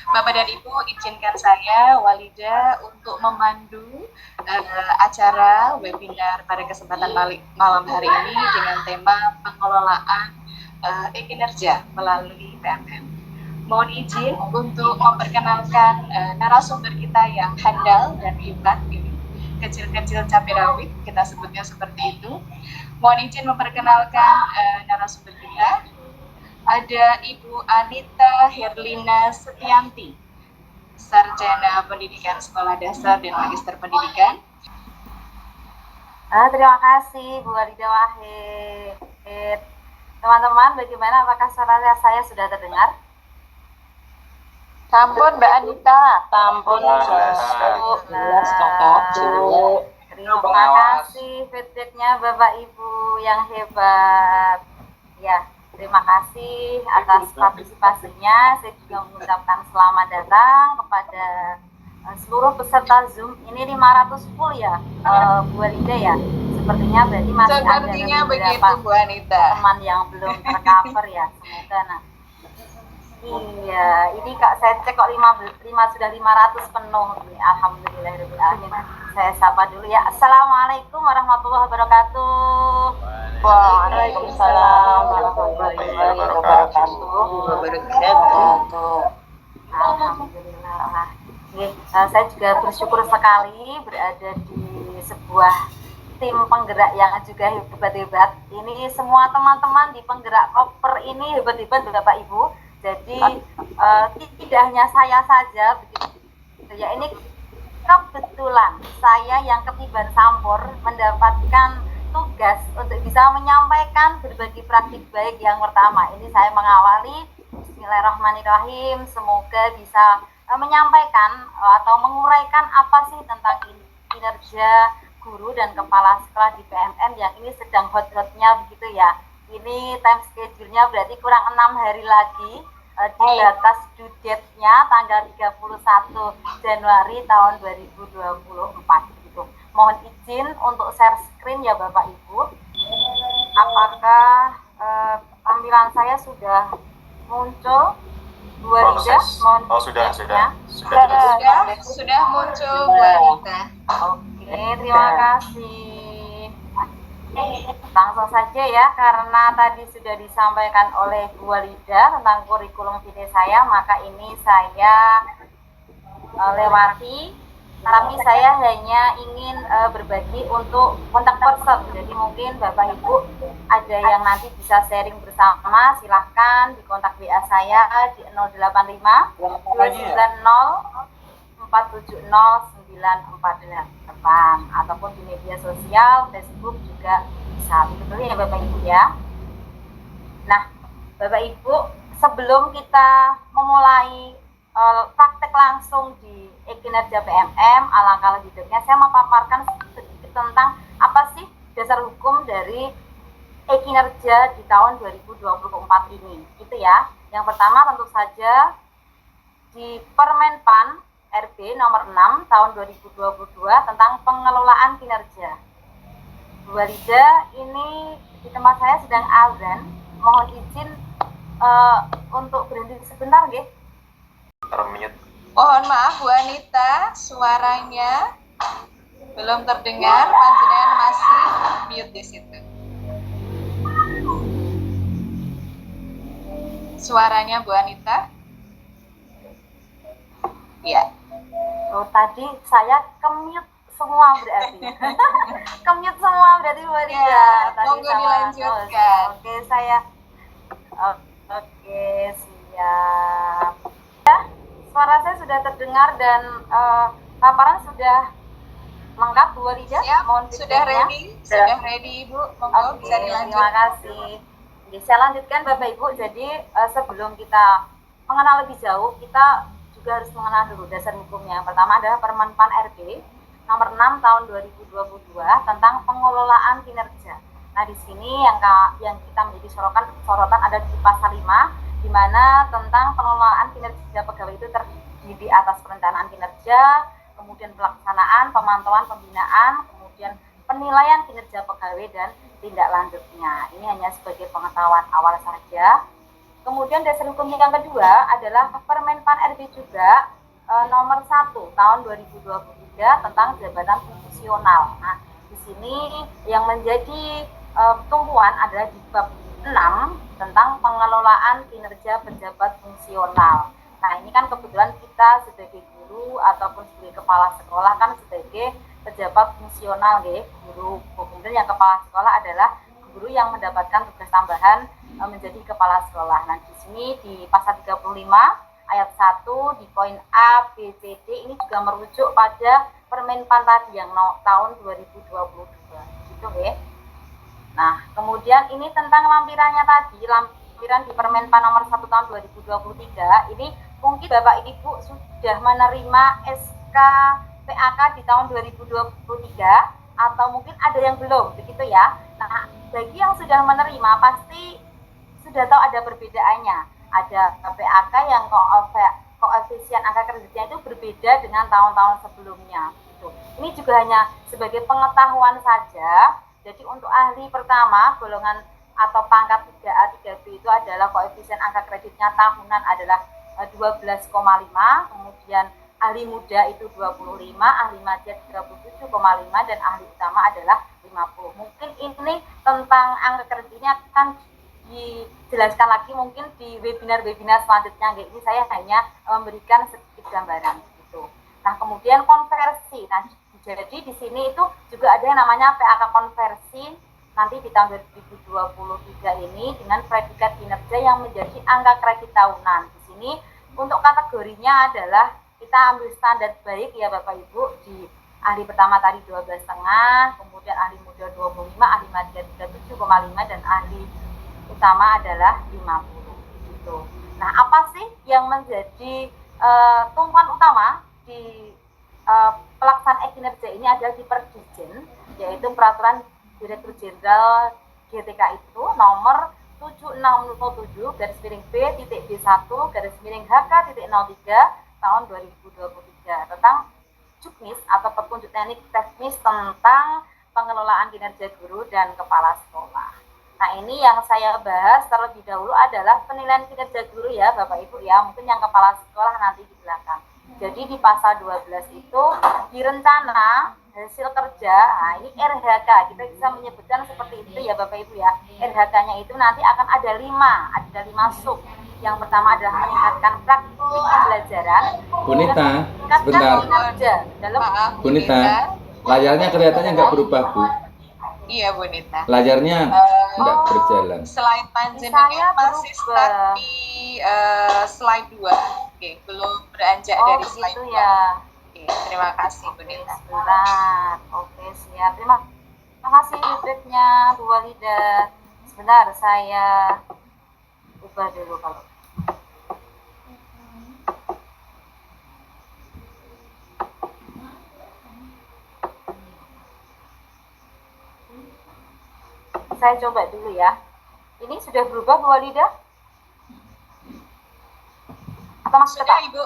Bapak dan Ibu, izinkan saya, Walida, untuk memandu acara webinar pada kesempatan malam hari ini dengan tema pengelolaan e-kinerja melalui PMM. Mohon izin untuk memperkenalkan narasumber kita yang handal dan hebat ini. Kecil-kecil cabai rawit, kita sebutnya seperti itu. Mohon izin memperkenalkan narasumber kita. Ada Ibu Anita Herlina Setianti, Sarjana Pendidikan Sekolah Dasar dan Magister Pendidikan. Terima kasih Bu Walida Wahid. Teman-teman, bagaimana, apakah suara saya sudah terdengar? Sampun Mbak Anita. Sampun Terima kasih feedbacknya Bapak Ibu yang hebat. Ya, terima kasih atas partisipasinya. Saya juga mengucapkan selamat datang kepada seluruh peserta Zoom. Ini 510 ya, Bu Walida ya. Sepertinya berarti masih Sepertinya ada begitu, Bu Anita. Teman yang belum tercover ya. Semoga iya, ini Kak saya cek kok 5 sudah 500 penuh. Alhamdulillahirobbilalamin. Saya sapa dulu ya. Assalamualaikum warahmatullahi wabarakatuh. Waalaikumsalam warahmatullahi wabarakatuh. Alhamdulillah. Saya juga bersyukur sekali berada di sebuah tim penggerak yang juga hebat-hebat. Ini semua teman-teman di penggerak koper ini hebat-hebat Bapak Ibu. Jadi tidak hanya saya saja begitu ya. Ini kebetulan saya yang ketiban sampur mendapatkan tugas untuk bisa menyampaikan berbagi praktik baik yang pertama. Ini saya mengawali. Bismillahirrahmanirrahim. Semoga bisa menyampaikan atau menguraikan apa sih tentang kinerja guru dan kepala sekolah di PMM yang ini sedang hot-hotnya begitu ya. Ini time schedule-nya berarti kurang 6 hari lagi di batas due date-nya tanggal 31 Januari tahun 2024 gitu. Mohon izin untuk share screen ya Bapak Ibu. Apakah tampilan saya sudah muncul? Bu Walida, mohon sudah muncul Bu Anita. Oke, terima kasih. Langsung saja ya, karena tadi sudah disampaikan oleh Bu Walida tentang kurikulum vitae saya, maka ini saya lewati, tapi saya hanya ingin berbagi untuk kontak person. Jadi mungkin Bapak Ibu ada yang nanti bisa sharing bersama, silahkan di kontak WA saya di 085 290 470 948 ataupun di media sosial Facebook juga bisa, betul ya Bapak Ibu ya. Nah Bapak Ibu, sebelum kita memulai praktek langsung di e-kinerja PMM, alangkah lebih baiknya saya memaparkan sedikit tentang apa sih dasar hukum dari e-kinerja di tahun 2024 ini gitu ya. Yang pertama tentu saja di Permenpan RB nomor 6 tahun 2022 tentang pengelolaan kinerja. Bu Walida, ini di tempat saya sedang azan, mohon izin untuk berhenti sebentar nggih. Mohon maaf Bu Anita, suaranya belum terdengar, panjenengan masih mute di situ. Suaranya Bu Anita? Iya. Oh, tadi saya kemute semua berarti. Kemute semua berarti Bu Walida. Ya, monggo dilanjutkan. Oke, saya siap. Ya, suara saya sudah terdengar dan paparan sudah lengkap Bu Walida. Mohon sudah ready Ibu. Monggo bisa dilanjutkan. Terima kasih. Jadi, saya lanjutkan Bapak Ibu. Jadi sebelum kita mengenal lebih jauh, kita juga harus mengenal dulu dasar hukumnya. Yang pertama adalah Permenpan RB nomor 6 tahun 2022 tentang pengelolaan kinerja. Nah, di sini yang kita menjadi sorotan ada di pasal 5 di mana tentang pengelolaan kinerja pegawai itu terdiri di atas perencanaan kinerja, kemudian pelaksanaan, pemantauan, pembinaan, kemudian penilaian kinerja pegawai dan tindak lanjutnya. Ini hanya sebagai pengetahuan awal saja. Kemudian dasar hukum yang kedua adalah Permenpan RB juga nomor 1 tahun 2023 tentang jabatan fungsional. Nah, di sini yang menjadi tumpuan adalah di bab 6 tentang pengelolaan kinerja pejabat fungsional. Nah, ini kan kebetulan kita sebagai guru ataupun sebagai kepala sekolah kan sebagai pejabat fungsional ya, guru. Kemudian yang kepala sekolah adalah guru yang mendapatkan tugas tambahan menjadi kepala sekolah. Nah, di sini di pasal 35 ayat 1 di poin A, B, C, D ini juga merujuk pada Permenpan tadi yang tahun 2022. Gitu ya. Nah, kemudian ini tentang lampirannya tadi, lampiran di Permenpan nomor 1 tahun 2023. Ini mungkin Bapak Ibu sudah menerima SK PAK di tahun 2023 atau mungkin ada yang belum, begitu ya. Nah, bagi yang sudah menerima pasti sudah tahu ada perbedaannya. Ada PAK yang koefisien angka kreditnya itu berbeda dengan tahun-tahun sebelumnya. Gitu. Ini juga hanya sebagai pengetahuan saja. Jadi untuk ahli pertama golongan atau pangkat 3A 3B itu adalah koefisien angka kreditnya tahunan adalah 12,5, kemudian ahli muda itu 25, ahli madya 37,5 dan ahli utama adalah 50. Mungkin ini tentang angka kreditnya akan dijelaskan lagi mungkin di webinar-webinar selanjutnya. Ini saya hanya memberikan sedikit gambaran gitu. Nah, kemudian konversi. Nah, jadi di sini itu juga ada yang namanya PAK konversi nanti di tahun 2023 ini dengan predikat kinerja yang menjadi angka kredit tahunan. Di sini untuk kategorinya adalah kita ambil standar baik ya Bapak Ibu, di ahli pertama tadi 12,5, kemudian ahli muda 25, ahli madya 37,5 dan ahli utama adalah 50 gitu. Nah, apa sih yang menjadi tumpuan utama di pelaksanaan kinerja ini adalah di Perdijen, yaitu Peraturan Direktur Jenderal GTK itu nomor 7607 /B.B1 /HK.03 tahun 2023 tentang juknis atau petunjuk teknis tentang pengelolaan kinerja guru dan kepala sekolah. Nah, ini yang saya bahas terlebih dahulu adalah penilaian kinerja guru ya Bapak Ibu ya, mungkin yang kepala sekolah nanti di belakang. Jadi di pasal 12 itu di rencana hasil kerja, nah ini RHK, kita bisa menyebutkan seperti itu ya Bapak Ibu ya. RHK-nya itu nanti akan ada 5 sub. Yang pertama adalah meningkatkan praktik pembelajaran. Bunita, sebentar. Kinerja dalam Bunita, layarnya kelihatannya nggak berubah Bu. Iya Bu Nita. Layarnya nggak berjalan. Slide panjenengan masih stuck di slide 2. Oke, belum beranjak dari slide 2. Ya. Oke, terima kasih Bu Nita. Sebentar. Oke, siap. Terima kasih feedbacknya Bu Walida. Sebentar, saya ubah dulu kalau. Saya coba dulu ya. Ini sudah berubah Bu Walida? Atau masih Sudah tetap? Ibu,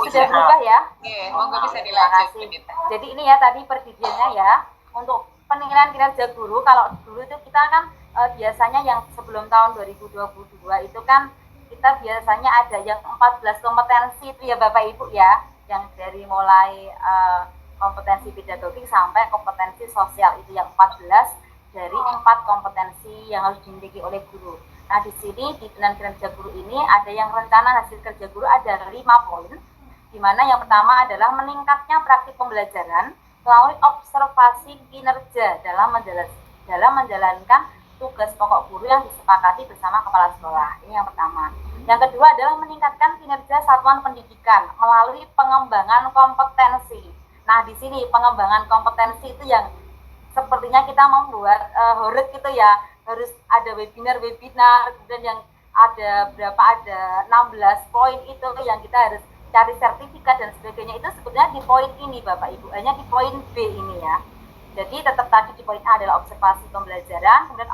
sudah Berubah ya? Oke, monggo bisa dilanjut Bu Nita. Jadi ini ya tadi perdijennya ya. Untuk penilaian kinerja guru, kalau dulu itu kita kan biasanya yang sebelum tahun 2022 itu kan kita biasanya ada yang 14 kompetensi itu ya Bapak Ibu ya, yang dari mulai kompetensi pedagogik sampai kompetensi sosial itu yang 14 dari 4 kompetensi yang harus dimiliki oleh guru. Nah, di sini di penilaian kinerja guru ini ada yang rencana hasil kerja guru ada 5 poin, di mana yang pertama adalah meningkatnya praktik pembelajaran melalui observasi kinerja dalam menjalankan tugas pokok guru yang disepakati bersama kepala sekolah. Ini yang pertama. Yang kedua adalah meningkatkan kinerja satuan pendidikan melalui pengembangan kompetensi. Nah, di sini pengembangan kompetensi itu yang sepertinya kita membuat horek gitu ya, harus ada webinar, kemudian yang ada 16 poin itu yang kita harus cari sertifikat dan sebagainya, itu sebetulnya di poin ini Bapak Ibu, hanya di poin B ini ya. Jadi tetap tadi di poin A adalah observasi pembelajaran, kemudian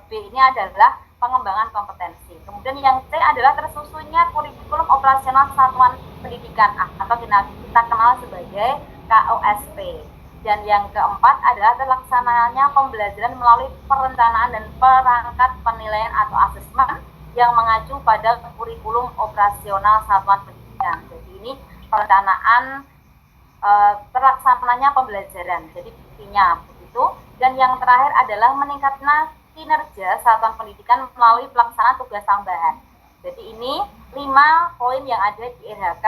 B ini adalah pengembangan kompetensi. Kemudian yang C adalah tersusunnya kurikulum operasional satuan pendidikan atau kita kenal sebagai KOSP. Dan yang keempat adalah terlaksananya pembelajaran melalui perencanaan dan perangkat penilaian atau asesmen. yang mengacu pada kurikulum operasional satuan pendidikan. Jadi ini perencanaan terlaksananya pembelajaran. Jadi buktinya begitu. Dan yang terakhir adalah meningkatkan kinerja satuan pendidikan melalui pelaksanaan tugas tambahan. Jadi ini 5 poin yang ada di RHK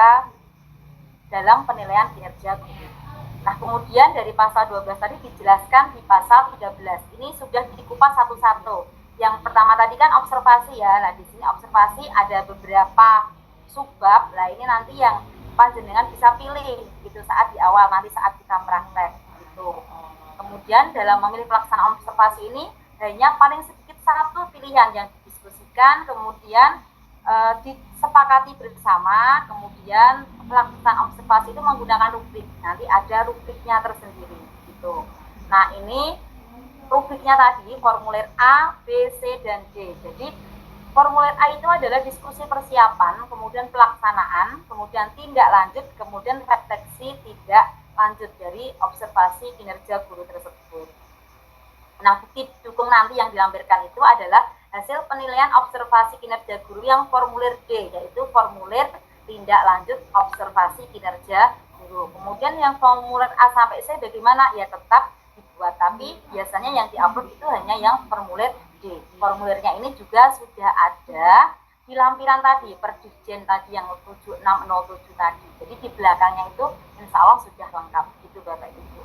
dalam penilaian kinerja guru. Nah, kemudian dari pasal 12 tadi dijelaskan di pasal 13. Ini sudah dikupas satu-satu. Yang pertama tadi kan observasi ya. Nah, di sini observasi ada beberapa subbab. Nah, ini nanti yang panjenengan bisa pilih gitu saat di awal, nanti saat kita praktek gitu. Kemudian dalam memilih pelaksanaan observasi ini hanya paling sedikit satu pilihan yang didiskusikan, kemudian disepakati bersama, kemudian pelaksanaan observasi itu menggunakan rubrik. Nanti ada rubriknya tersendiri gitu. Nah, ini rubriknya tadi formulir A, B, C, dan D. Jadi formulir A itu adalah diskusi persiapan, kemudian pelaksanaan, kemudian tindak lanjut, kemudian refleksi tindak lanjut dari observasi kinerja guru tersebut. Nah, bukti dukung nanti yang dilampirkan itu adalah hasil penilaian observasi kinerja guru yang formulir D, yaitu formulir tindak lanjut observasi kinerja guru. Kemudian yang formulir A sampai C bagaimana? Ya tetap dibuat, tapi biasanya yang diupload itu hanya yang formulir D. Formulirnya ini juga sudah ada di lampiran tadi, Perdirjen tadi yang 7607 tadi. Jadi di belakangnya itu insya Allah sudah lengkap gitu Bapak Ibu.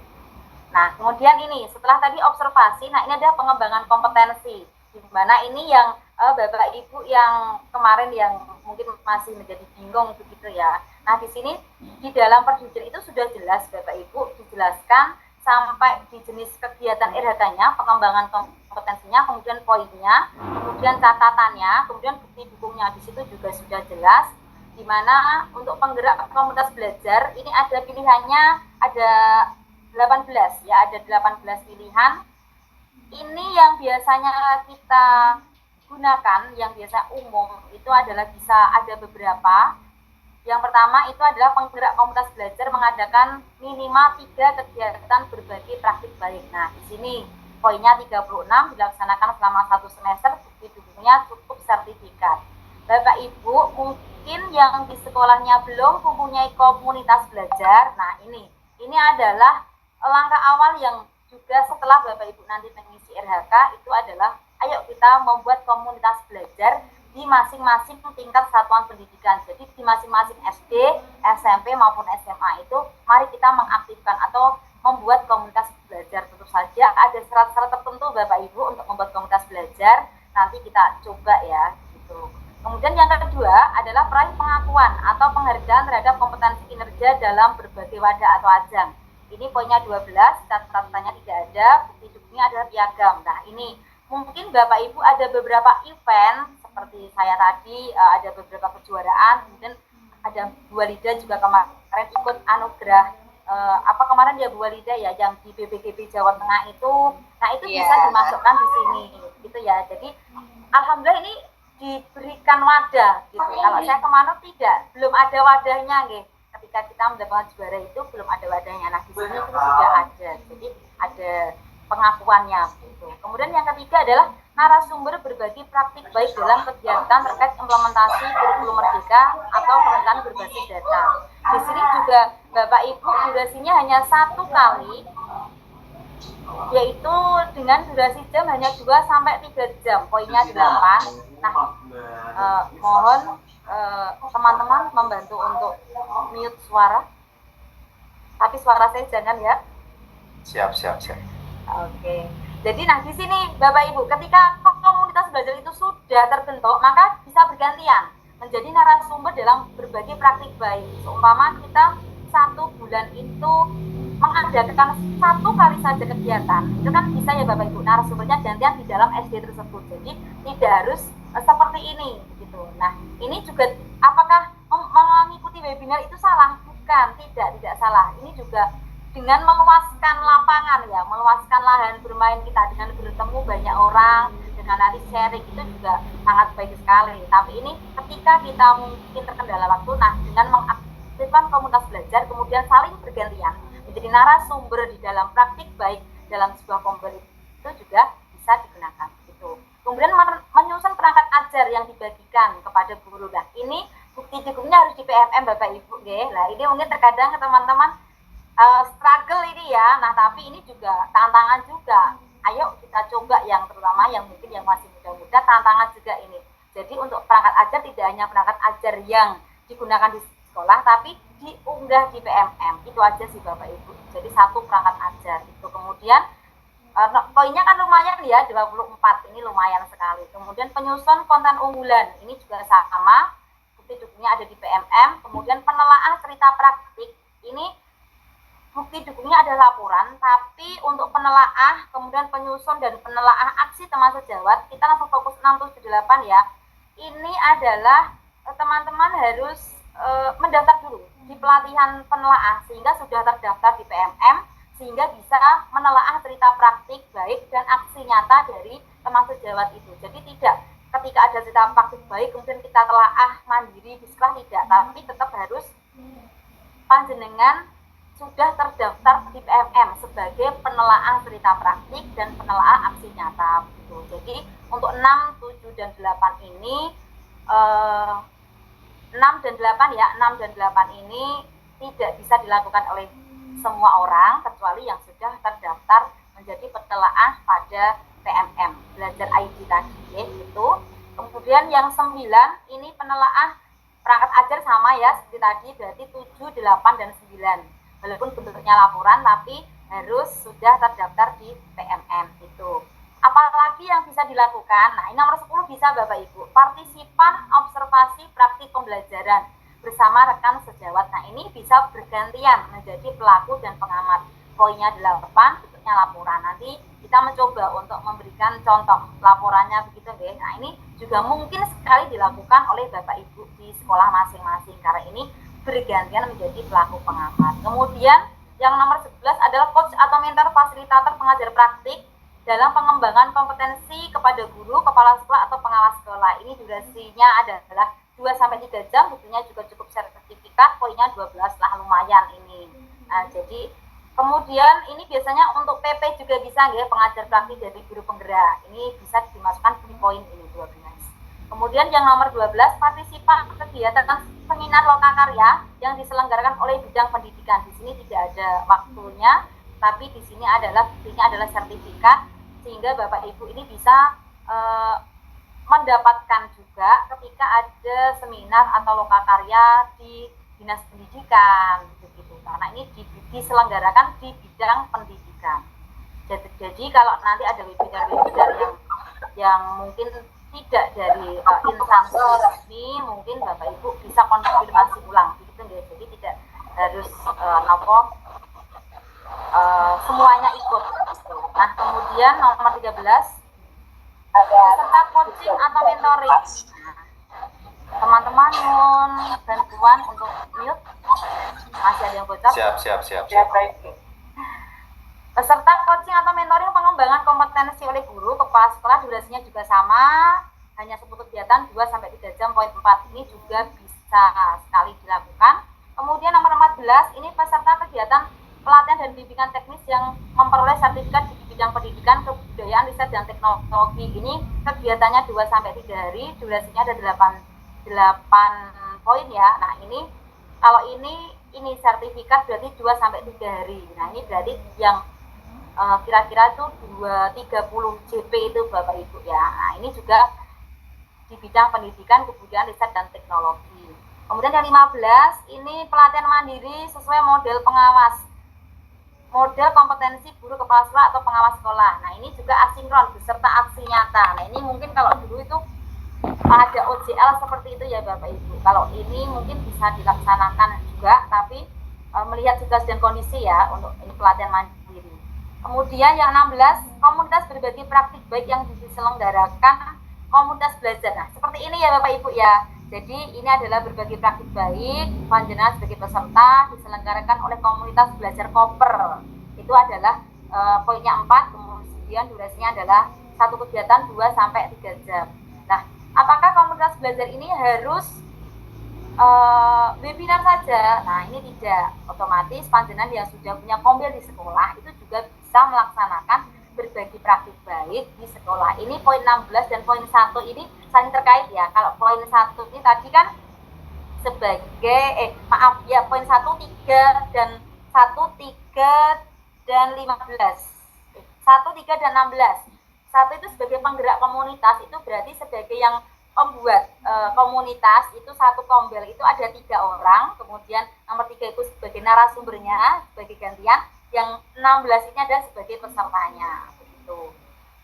Nah, kemudian ini setelah tadi observasi, nah ini ada pengembangan kompetensi. Di mana ini yang Bapak Ibu yang kemarin yang mungkin masih menjadi bingung begitu ya. Nah, di sini di dalam Perdirjen itu sudah jelas Bapak Ibu dijelaskan sampai di jenis kegiatan RHK-nya, pengembangan kompetensinya, kemudian poinnya, kemudian catatannya, kemudian bukti dukungnya di situ juga sudah jelas. Di mana untuk penggerak komunitas belajar ini ada pilihannya ada 18 ya, ada 18 pilihan. Ini yang biasanya kita gunakan, yang biasa umum itu adalah bisa ada beberapa. Yang pertama itu adalah penggerak komunitas belajar mengadakan minimal 3 kegiatan berbagi praktik baik. Nah, di sini poinnya 36 dilaksanakan selama 1 semester, bukti dukungnya cukup sertifikat. Bapak Ibu mungkin yang di sekolahnya belum mempunyai komunitas belajar. Nah, ini adalah langkah awal yang juga setelah Bapak Ibu nanti mengisi RHK itu adalah ayo kita membuat komunitas belajar di masing-masing tingkat satuan pendidikan. Jadi di masing-masing SD, SMP maupun SMA itu mari kita mengaktifkan atau membuat komunitas belajar. Tentu saja ada syarat-syarat tertentu Bapak Ibu untuk membuat komunitas belajar. Nanti kita coba ya gitu. Kemudian yang kedua adalah peraih pengakuan atau penghargaan terhadap kompetensi kinerja dalam berbagai wadah atau ajang. Ini poinnya 12, catatannya tidak ada, bukti dukungnya adalah piagam. Nah, ini mungkin Bapak Ibu ada beberapa event seperti saya tadi, ada beberapa kejuaraan, kemudian ada Bu Walida juga kemarin ikut anugerah kemarin ya Bu Walida ya yang di BPGB Jawa Tengah itu. Nah, itu bisa dimasukkan di sini gitu ya. Jadi alhamdulillah ini diberikan wadah gitu. Kalau saya kemana tidak, belum ada wadahnya nggih. Ketika kita mendapatkan juara itu belum ada wadahnya. Nah, di sini itu sudah ada. Jadi ada pengakuannya gitu. Kemudian yang ketiga adalah narasumber berbagi praktik baik dalam kegiatan terkait implementasi kurikulum merdeka atau perencanaan berbasis data. Di sini juga Bapak Ibu durasinya hanya 1 kali, yaitu dengan durasi jam hanya 2 sampai 3 jam, poinnya 8. Nah, mohon teman-teman membantu untuk mute suara. Tapi suara saya jangan ya. Siap. Oke. Jadi nah di sini Bapak Ibu ketika komunitas belajar itu sudah terbentuk, maka bisa bergantian menjadi narasumber dalam berbagai praktik baik. Seumpama kita 1 bulan itu mengadakan 1 kali saja kegiatan, itu kan bisa ya Bapak Ibu narasumbernya gantian di dalam SD tersebut. Jadi tidak harus seperti ini gitu. Nah, ini juga apakah mengikuti webinar itu salah? Bukan, tidak salah. Ini juga dengan meluaskan lapangan ya, meluaskan lahan bermain kita dengan bertemu banyak orang, dengan nanti sharing itu juga sangat baik sekali. Tapi ini ketika kita mungkin terkendala waktu, nah dengan mengaktifkan komunitas belajar kemudian saling bergantian menjadi narasumber di dalam praktik baik dalam sebuah kompetisi itu juga bisa digunakan gitu. Kemudian menyusun perangkat ajar yang dibagikan kepada guru. Nah, ini bukti cukupnya harus di PMM Bapak Ibu nggih. Nah, ini mungkin terkadang teman-teman struggle ini ya. Nah, tapi ini juga tantangan juga. Ayo kita coba yang terutama yang mungkin yang masih muda-muda, tantangan juga ini. Jadi untuk perangkat ajar tidak hanya perangkat ajar yang digunakan di sekolah, tapi diunggah di PMM. Itu aja sih Bapak Ibu. Jadi satu perangkat ajar itu. Kemudian poinnya kan lumayan ya, 24. Ini lumayan sekali. Kemudian penyusun konten unggulan. Ini juga sama. Bukti dukungnya ada di PMM. Kemudian penelaah cerita praktik. Ini bukti dukungnya ada laporan, tapi untuk penelaah, kemudian penyusun dan penelaah aksi teman sejawat, kita langsung fokus 678 ya. Ini adalah teman-teman harus mendaftar dulu di pelatihan penelaah sehingga sudah terdaftar di PMM, sehingga bisa menelaah cerita praktik baik dan aksi nyata dari teman sejawat itu. Jadi tidak ketika ada cerita praktik baik kemudian kita telaah mandiri di sekolah, tidak, tapi tetap harus panjenengan sudah terdaftar di PMM sebagai penelaah cerita praktik dan penelaah aksi nyata gitu. Jadi untuk 6, 7 dan 8 ini 6 dan 8 ya, 6 dan 8 ini tidak bisa dilakukan oleh semua orang kecuali yang sudah terdaftar menjadi penelaah pada PMM belajar ID tadi ya, gitu. Kemudian yang 9 ini penelaah perangkat ajar sama ya seperti tadi, berarti 7, 8 dan 9. Walaupun bentuknya laporan tapi harus sudah terdaftar di PMM itu. Apalagi yang bisa dilakukan? Nah, ini nomor 10 bisa Bapak Ibu. Partisipan observasi praktik pembelajaran bersama rekan sejawat. Nah, ini bisa bergantian menjadi pelaku dan pengamat. Poinnya 8, bentuknya laporan. Nanti kita mencoba untuk memberikan contoh laporannya begitu guys. Nah, ini juga mungkin sekali dilakukan oleh Bapak Ibu di sekolah masing-masing karena ini bergantian menjadi pelaku pengamat. Kemudian yang nomor 11 adalah coach atau mentor fasilitator pengajar praktik dalam pengembangan kompetensi kepada guru, kepala sekolah atau pengawas sekolah. Ini durasinya adalah 2-3 jam, bukunya juga cukup sertifikat, poinnya 12 lah, lumayan ini. Nah, jadi kemudian ini biasanya untuk PP juga bisa ya, pengajar praktik dari guru penggerak. Ini bisa dimasukkan di poin ini 12. Kemudian yang nomor 12, partisipan kegiatan seminar lokakarya yang diselenggarakan oleh bidang pendidikan. Di sini tidak ada waktunya, tapi di sini adalah buktinya adalah sertifikat, sehingga Bapak Ibu ini bisa mendapatkan juga ketika ada seminar atau lokakarya di dinas pendidikan begitu. Karena ini diselenggarakan di bidang pendidikan. Jadi kalau nanti ada webinar-webinar yang mungkin tidak dari instansi resmi, mungkin Bapak Ibu bisa konfirmasi ulang begitu ya. Jadi tidak harus semuanya ikut gitu. Nah, kemudian nomor 13 peserta coaching atau mentoring. Teman-teman mohon bantuan untuk mute. Masih ada yang bocor? Siap. Peserta coaching atau mentoring pengembangan kompetensi oleh guru, kepala sekolah, durasinya juga sama, hanya 10 kegiatan 2-3 jam, poin 4 ini juga bisa sekali dilakukan. Kemudian nomor 14 ini peserta kegiatan pelatihan dan bimbingan teknis yang memperoleh sertifikat di bidang pendidikan, kebudayaan, riset dan teknologi. Ini kegiatannya 2-3 hari, durasinya ada 8 poin ya. Nah, ini kalau ini sertifikat berarti 2-3 hari. Nah, ini berarti yang kira-kira itu 30 JP itu Bapak Ibu ya. Nah, ini juga di bidang pendidikan, kebudayaan, riset dan teknologi. Kemudian yang 15 ini pelatihan mandiri sesuai model pengawas, model kompetensi guru, kepala sekolah atau pengawas sekolah. Nah, ini juga asinkron beserta aksi nyata. Nah, ini mungkin kalau dulu itu ada OJL seperti itu ya Bapak Ibu. Kalau ini mungkin bisa dilaksanakan juga, tapi melihat situasi dan kondisi ya untuk ini pelatihan mandiri. Kemudian yang 16, komunitas berbagi praktik baik yang diselenggarakan komunitas belajar. Nah, seperti ini ya Bapak Ibu ya. Jadi ini adalah berbagi praktik baik, panjenengan sebagai peserta diselenggarakan oleh komunitas belajar koper. Itu adalah poinnya 4, kemudian durasinya adalah satu kegiatan 2-3 jam. Nah, apakah komunitas belajar ini harus webinar saja? Nah, ini tidak. Otomatis panjenengan yang sudah punya kombil di sekolah itu juga bisa melaksanakan berbagi praktik baik di sekolah. Ini poin 16 dan poin 1 ini saling terkait ya. Kalau poin 1 ini tadi kan sebagai poin 1 3 dan 3 dan 15. 1 3 dan 16. 1 itu sebagai penggerak komunitas, itu berarti sebagai yang pembuat komunitas itu satu tombel itu ada 3 orang, kemudian nomor 3 itu sebagai narasumbernya sebagai gantian, yang 16 ini ada sebagai pesertanya begitu.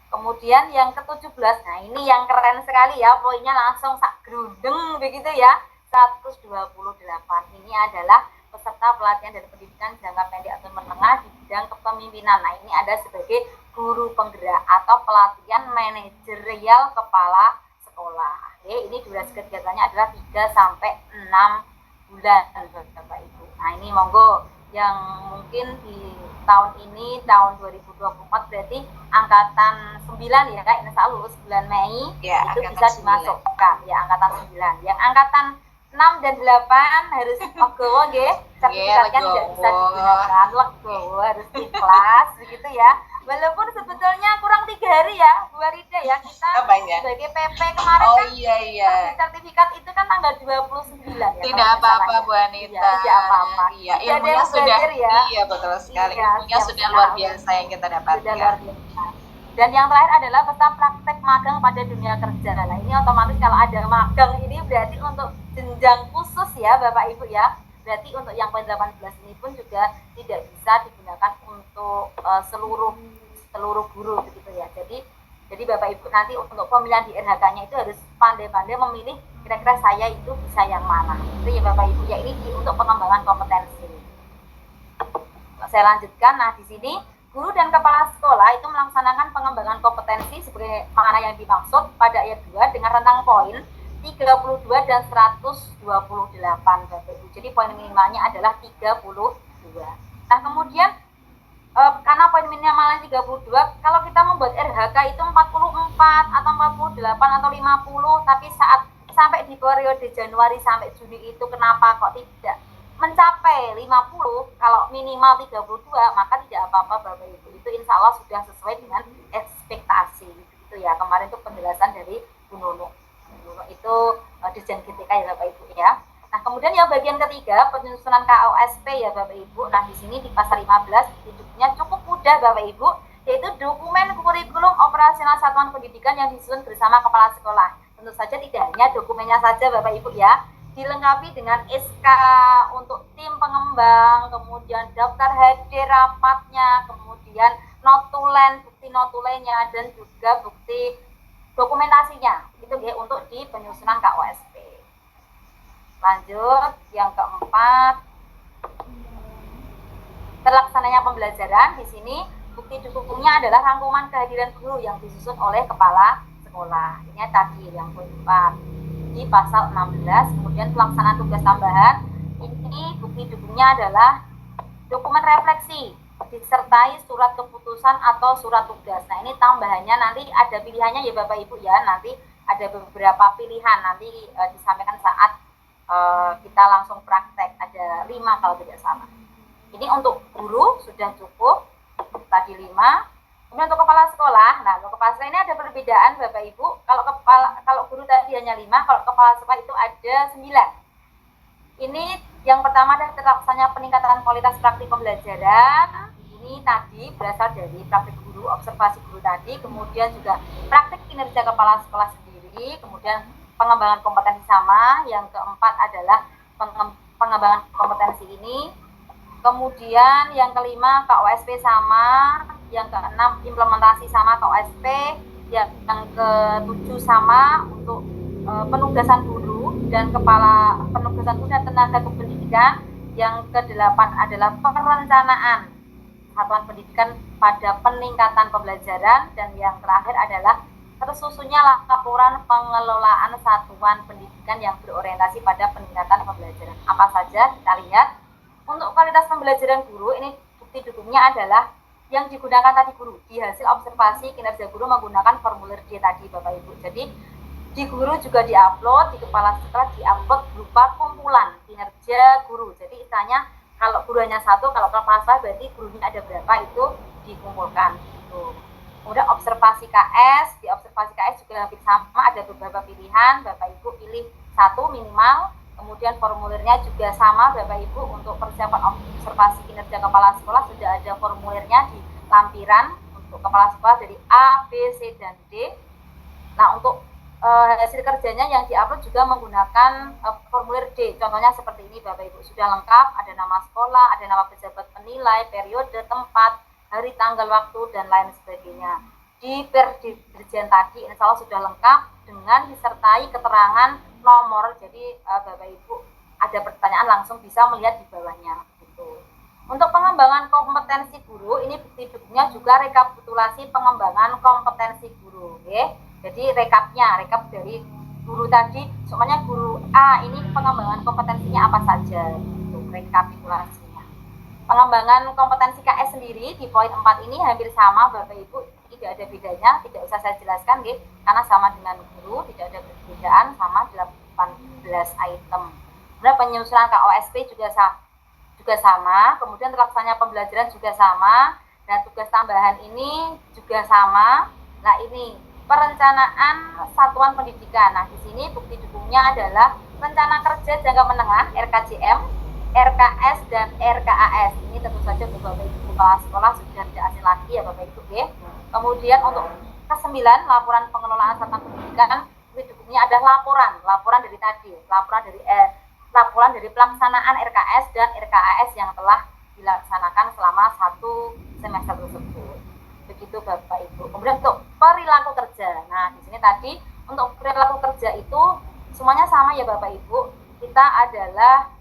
Kemudian yang ke-17, nah ini yang keren sekali ya, poinnya langsung sak gerundeng begitu ya. 128 ini adalah peserta pelatihan dan pendidikan jangka pendek atau menengah di bidang kepemimpinan. Nah ini ada sebagai guru penggerak atau pelatihan manajerial kepala sekolah. Oke, ini durasi kegiatannya adalah 3 sampai 6 bulan Bapak Ibu. Nah ini monggo yang mungkin di tahun ini tahun 2024 berarti angkatan 9 ya Kak, insya Allah lulus bulan Mei Ya, itu angkatan bisa 9. dimasukkan ya angkatan 9. Yang angkatan 6 dan 8 harus legowo nggih, sertifikatnya tidak bisa digunakan, legowo harus ikhlas begitu ya. Walaupun sebetulnya kurang 3 hari ya Bu Arida ya, kita Apanya? sebagai PP kemarin Oh kan iya. sertifikat itu kan tanggal 29 ya. Tidak apa-apa Bu Anita. Iya, tidak apa-apa. Iya, Tidak ada ilmunya yang sudah belajar ya. Iya, betul sekali. Iya, Ilmunya siap sudah luar sekali. biasa yang kita Sudah dapatkan. luar biasa. Dan yang terakhir adalah peserta praktek magang pada dunia kerja. Nah, ini otomatis kalau ada magang ini berarti untuk jenjang khusus ya Bapak Ibu ya. Berarti untuk yang poin 18 ini pun juga tidak bisa digunakan untuk seluruh guru begitu ya. Jadi Bapak Ibu nanti untuk pemilihan di RH-nya itu harus pandai-pandai memilih kira-kira saya itu bisa yang mana. Itu ya Bapak Ibu ya, ini untuk pengembangan kompetensi. Saya lanjutkan. Nah, di sini guru dan kepala sekolah itu melaksanakan pengembangan kompetensi sebagai mana yang dimaksud pada ayat 2 dengan rentang poin 32 dan 128 Bapak Ibu. Jadi poin minimalnya adalah 32. Nah, kemudian karena poin minimalnya 32, kalau kita membuat RHK itu 44 atau 48 atau 50, tapi saat sampai di periode Januari sampai Juni itu kenapa kok tidak mencapai 50, kalau minimal 32, maka tidak apa-apa Bapak Ibu. Itu insya Allah sudah sesuai dengan ekspektasi. Itu ya, kemarin itu penjelasan dari Bu Nunu. Itu Dirjen GTK ya Bapak Ibu ya. Nah, kemudian yang bagian ketiga, penyusunan KOSP ya Bapak Ibu. Nah, di sini di pasal 15 hidupnya cukup mudah Bapak Ibu, yaitu dokumen kurikulum operasional satuan pendidikan yang disusun bersama kepala sekolah. Tentu saja tidak hanya dokumennya saja Bapak Ibu ya, dilengkapi dengan SK untuk tim pengembang, kemudian daftar hadir rapatnya, kemudian notulen, bukti notulennya, dan juga bukti dokumentasinya. Itu ya untuk di penyusunan KOSP. Lanjut, yang keempat, terlaksananya pembelajaran. Di sini bukti dukungnya adalah rangkuman kehadiran guru yang disusun oleh kepala sekolah. Ini tadi yang poin 4 di pasal 16. Kemudian pelaksanaan tugas tambahan. Ini bukti dukungnya adalah dokumen refleksi disertai surat keputusan atau surat tugas. Nah, ini tambahannya nanti ada pilihannya ya Bapak Ibu ya. Nanti ada beberapa pilihan nanti disampaikan saat kita langsung praktek, ada 5 kalau tidak salah. Ini untuk guru sudah cukup tadi 5. Kemudian untuk kepala sekolah, nah untuk kepala sekolah ini ada perbedaan Bapak Ibu. Kalau guru tadi hanya 5, kalau kepala sekolah itu ada 9. Ini yang pertama adalah terlaksananya peningkatan kualitas praktik pembelajaran. Ini tadi berasal dari praktik guru, observasi guru tadi, kemudian juga praktik kinerja kepala sekolah sendiri, kemudian pengembangan kompetensi sama. Yang keempat adalah pengembangan kompetensi ini. Kemudian yang kelima KOSP sama. Yang keenam implementasi sama KOSP. Yang ketujuh sama untuk penugasan guru dan kepala penugasan guru dan tenaga kependidikan. Yang kedelapan adalah perencanaan satuan pendidikan pada peningkatan pembelajaran. Dan yang terakhir adalah tersusunnya laporan pengelolaan satuan pendidikan yang berorientasi pada peningkatan pembelajaran. Apa saja kita lihat. Untuk kualitas pembelajaran guru, ini bukti dukungnya adalah yang digunakan tadi guru di hasil observasi kinerja guru menggunakan formulir D tadi Bapak Ibu. Jadi di guru juga diupload, di kepala sekolah diupload berupa kumpulan kinerja guru. Jadi istilahnya kalau guru hanya 1, kalau kepala sekolah berarti gurunya ada berapa itu dikumpulkan. Gitu. Kemudian observasi KS, di observasi KS juga hampir sama, ada beberapa pilihan, Bapak Ibu pilih satu minimal. Kemudian formulirnya juga sama Bapak Ibu, untuk persiapan observasi kinerja kepala sekolah sudah ada formulirnya di lampiran untuk kepala sekolah dari A, B, C, dan D. Nah, untuk hasil kerjanya yang diupload juga menggunakan formulir D. Contohnya seperti ini Bapak Ibu, sudah lengkap, ada nama sekolah, ada nama pejabat penilai, periode, tempat, hari, tanggal, waktu, dan lain sebagainya. Di Dirjen tadi insya Allah sudah lengkap dengan disertai keterangan nomor. Jadi Bapak Ibu ada pertanyaan langsung bisa melihat di bawahnya. Gitu. Untuk pengembangan kompetensi guru, ini bukti-buktinya juga rekapitulasi pengembangan kompetensi guru. Okay? Jadi rekap dari guru tadi, semuanya guru A ini pengembangan kompetensinya apa saja, gitu, rekapitulasinya. Pengembangan kompetensi KS sendiri di poin 4 ini hampir sama Bapak Ibu, tidak ada bedanya, tidak usah saya jelaskan, gitu, karena sama dengan guru, tidak ada perbedaan, sama 18 item. Kemudian penyusunan KOSP juga sama, kemudian terlaksananya pembelajaran juga sama, dan tugas tambahan ini juga sama. Nah, ini perencanaan satuan pendidikan. Nah, di sini bukti dukungnya adalah rencana kerja jangka menengah RKJM, RKS, dan RKAS. Ini tentu saja untuk Bapak Ibu kepala sekolah sudah tidak asing lagi ya Bapak Ibu. Ya. Kemudian untuk ke-9 laporan pengelolaan satuan pendidikan, bukti dukungnya adalah laporan dari tadi, laporan dari pelaksanaan RKS dan RKAS yang telah dilaksanakan selama 1 semester tersebut. Begitu Bapak Ibu. Kemudian untuk perilaku kerja. Nah, di sini tadi untuk perilaku kerja itu semuanya sama ya Bapak Ibu. Kita adalah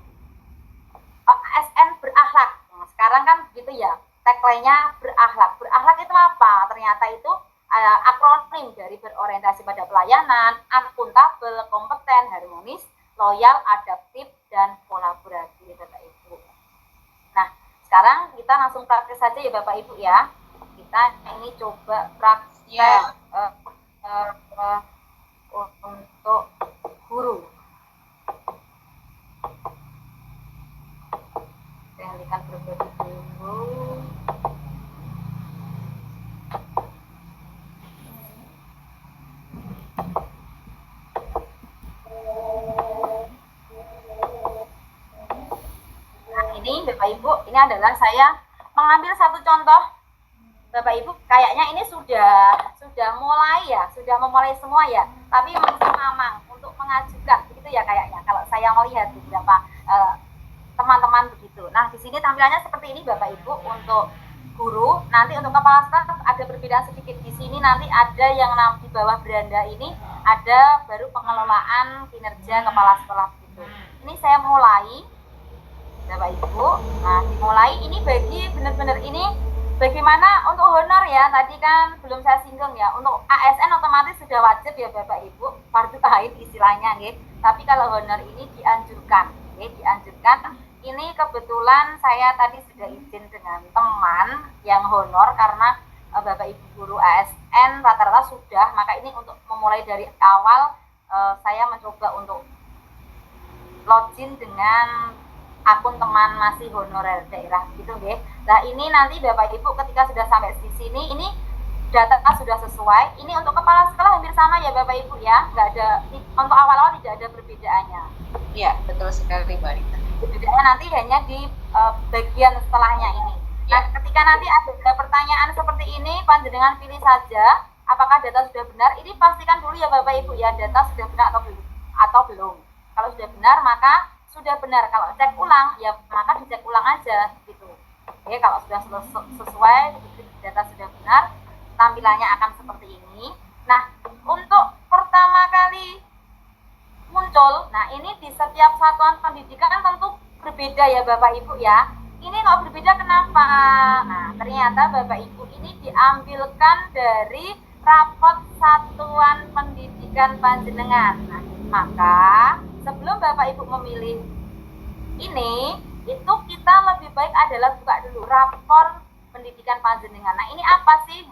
ASN berakhlak. Nah, sekarang kan gitu ya. Tagline-nya berakhlak. Berakhlak itu apa? Ternyata itu akronim dari berorientasi pada pelayanan, akuntabel, kompeten, harmonis, loyal, adaptif, dan kolaboratif Bapak Ibu. Nah, sekarang kita langsung praktis saja ya Bapak Ibu ya. Kita ini coba praktek untuk guru. Saya hentikan berbagi dulu. Nah, ini Bapak Ibu, ini adalah saya mengambil satu contoh. Bapak Ibu kayaknya ini sudah memulai semua ya, tapi masih mamang untuk mengajukan begitu ya kayaknya kalau saya melihat beberapa teman-teman begitu. Nah, di sini tampilannya seperti ini Bapak Ibu untuk guru. Nanti untuk kepala staf ada perbedaan sedikit. Di sini nanti ada yang di bawah beranda ini ada baru pengelolaan kinerja kepala sekolah begitu. Ini saya mulai Bapak Ibu. Nah, dimulai ini bagi benar-benar ini bagaimana untuk honor ya, tadi kan belum saya singgung ya. Untuk ASN otomatis sudah wajib ya Bapak Ibu, fardu ain istilahnya gitu. Tapi kalau honor ini dianjurkan, dianjurkan. Ini kebetulan saya tadi sudah izin dengan teman yang honor karena Bapak Ibu guru ASN rata-rata sudah, maka ini untuk memulai dari awal saya mencoba untuk login dengan akun teman masih honorer daerah gitu nggih. Nah, ini nanti Bapak Ibu ketika sudah sampai di sini ini data sudah sesuai. Ini untuk kepala sekolah hampir sama ya Bapak Ibu ya. Enggak ada untuk awal-awal tidak ada perbedaannya. Iya, betul sekali Mbak Rita. Perbedaannya nanti hanya di bagian setelahnya ini. Nah, ketika nanti ada pertanyaan seperti ini, panjenengan pilih saja apakah data sudah benar. Ini pastikan dulu ya Bapak Ibu ya, data sudah benar atau belum. Kalau sudah benar maka sudah benar. Kalau cek ulang ya maka dicek ulang aja gitu. Oke, kalau sudah sesuai data sudah benar, tampilannya akan seperti ini. Nah, untuk pertama kali muncul, nah ini di setiap satuan pendidikan tentu berbeda ya Bapak Ibu ya. Ini kok berbeda kenapa? Nah, ternyata Bapak Ibu ini diambilkan dari rapot satuan pendidikan panjenengan. Nah, maka sebelum Bapak Ibu memilih ini, itu kita lebih baik adalah buka dulu rapor pendidikan panjenengan. Nah, ini apa sih?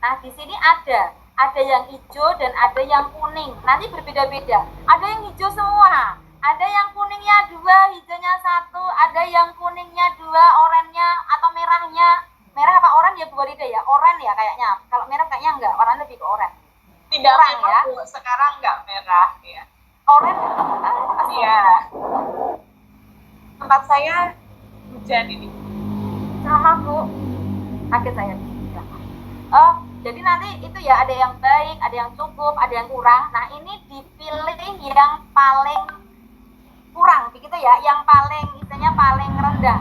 Nah, di sini ada yang hijau dan ada yang kuning. Nanti berbeda-beda. Ada yang hijau semua, ada yang kuningnya 2, hijaunya 1, ada yang kuningnya 2, oranye atau merahnya. Merah apa oranye ya Bu Rida ya? Oranye ya kayaknya. Kalau merah kayaknya Iya. Tempat saya hujan ini. Sama Bu. Kaget saya. Oh, jadi nanti itu ya ada yang baik, ada yang cukup, ada yang kurang. Nah, ini dipilih yang paling kurang, begitu ya, yang paling istilahnya paling rendah.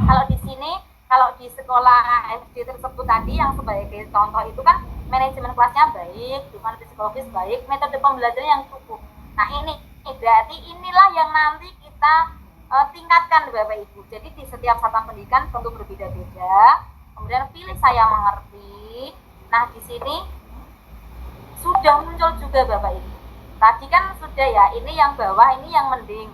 Kalau di sini, kalau di sekolah SD tersebut tadi yang sebagai contoh itu kan manajemen kelasnya baik, dukungan psikologis baik, metode pembelajaran yang cukup. Nah, ini berarti inilah yang nanti kita tingkatkan Bapak Ibu. Jadi di setiap satuan pendidikan tentu berbeda-beda. Kemudian pilih saya mengerti. Nah, di sini sudah muncul juga Bapak Ibu. Tadi kan sudah ya, ini yang bawah, ini yang mending.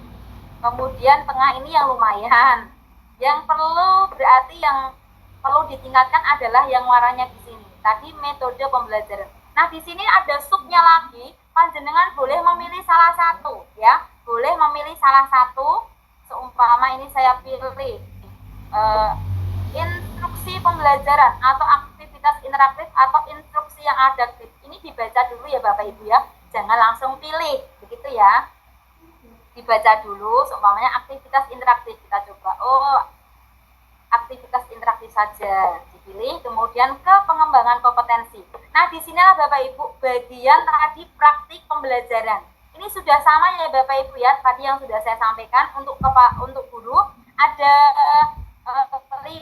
Kemudian tengah ini yang lumayan. Yang perlu berarti yang perlu ditingkatkan adalah yang warnanya di sini. Tadi metode pembelajaran. Nah, di sini ada subnya lagi. Panjenengan boleh memilih salah satu, ya. Boleh memilih salah satu. Seumpama ini saya pilih instruksi pembelajaran atau aktivitas interaktif atau instruksi yang adaptif. Ini dibaca dulu ya Bapak Ibu ya. Jangan langsung pilih, begitu ya. Dibaca dulu, seumpamanya aktivitas interaktif. Kita coba, aktivitas interaktif saja. Dipilih, kemudian ke pengembangan kompetensi. Nah, di sinilah Bapak Ibu bagian tadi praktik pembelajaran. Ini sudah sama ya Bapak Ibu ya, tadi yang sudah saya sampaikan untuk guru ada 5.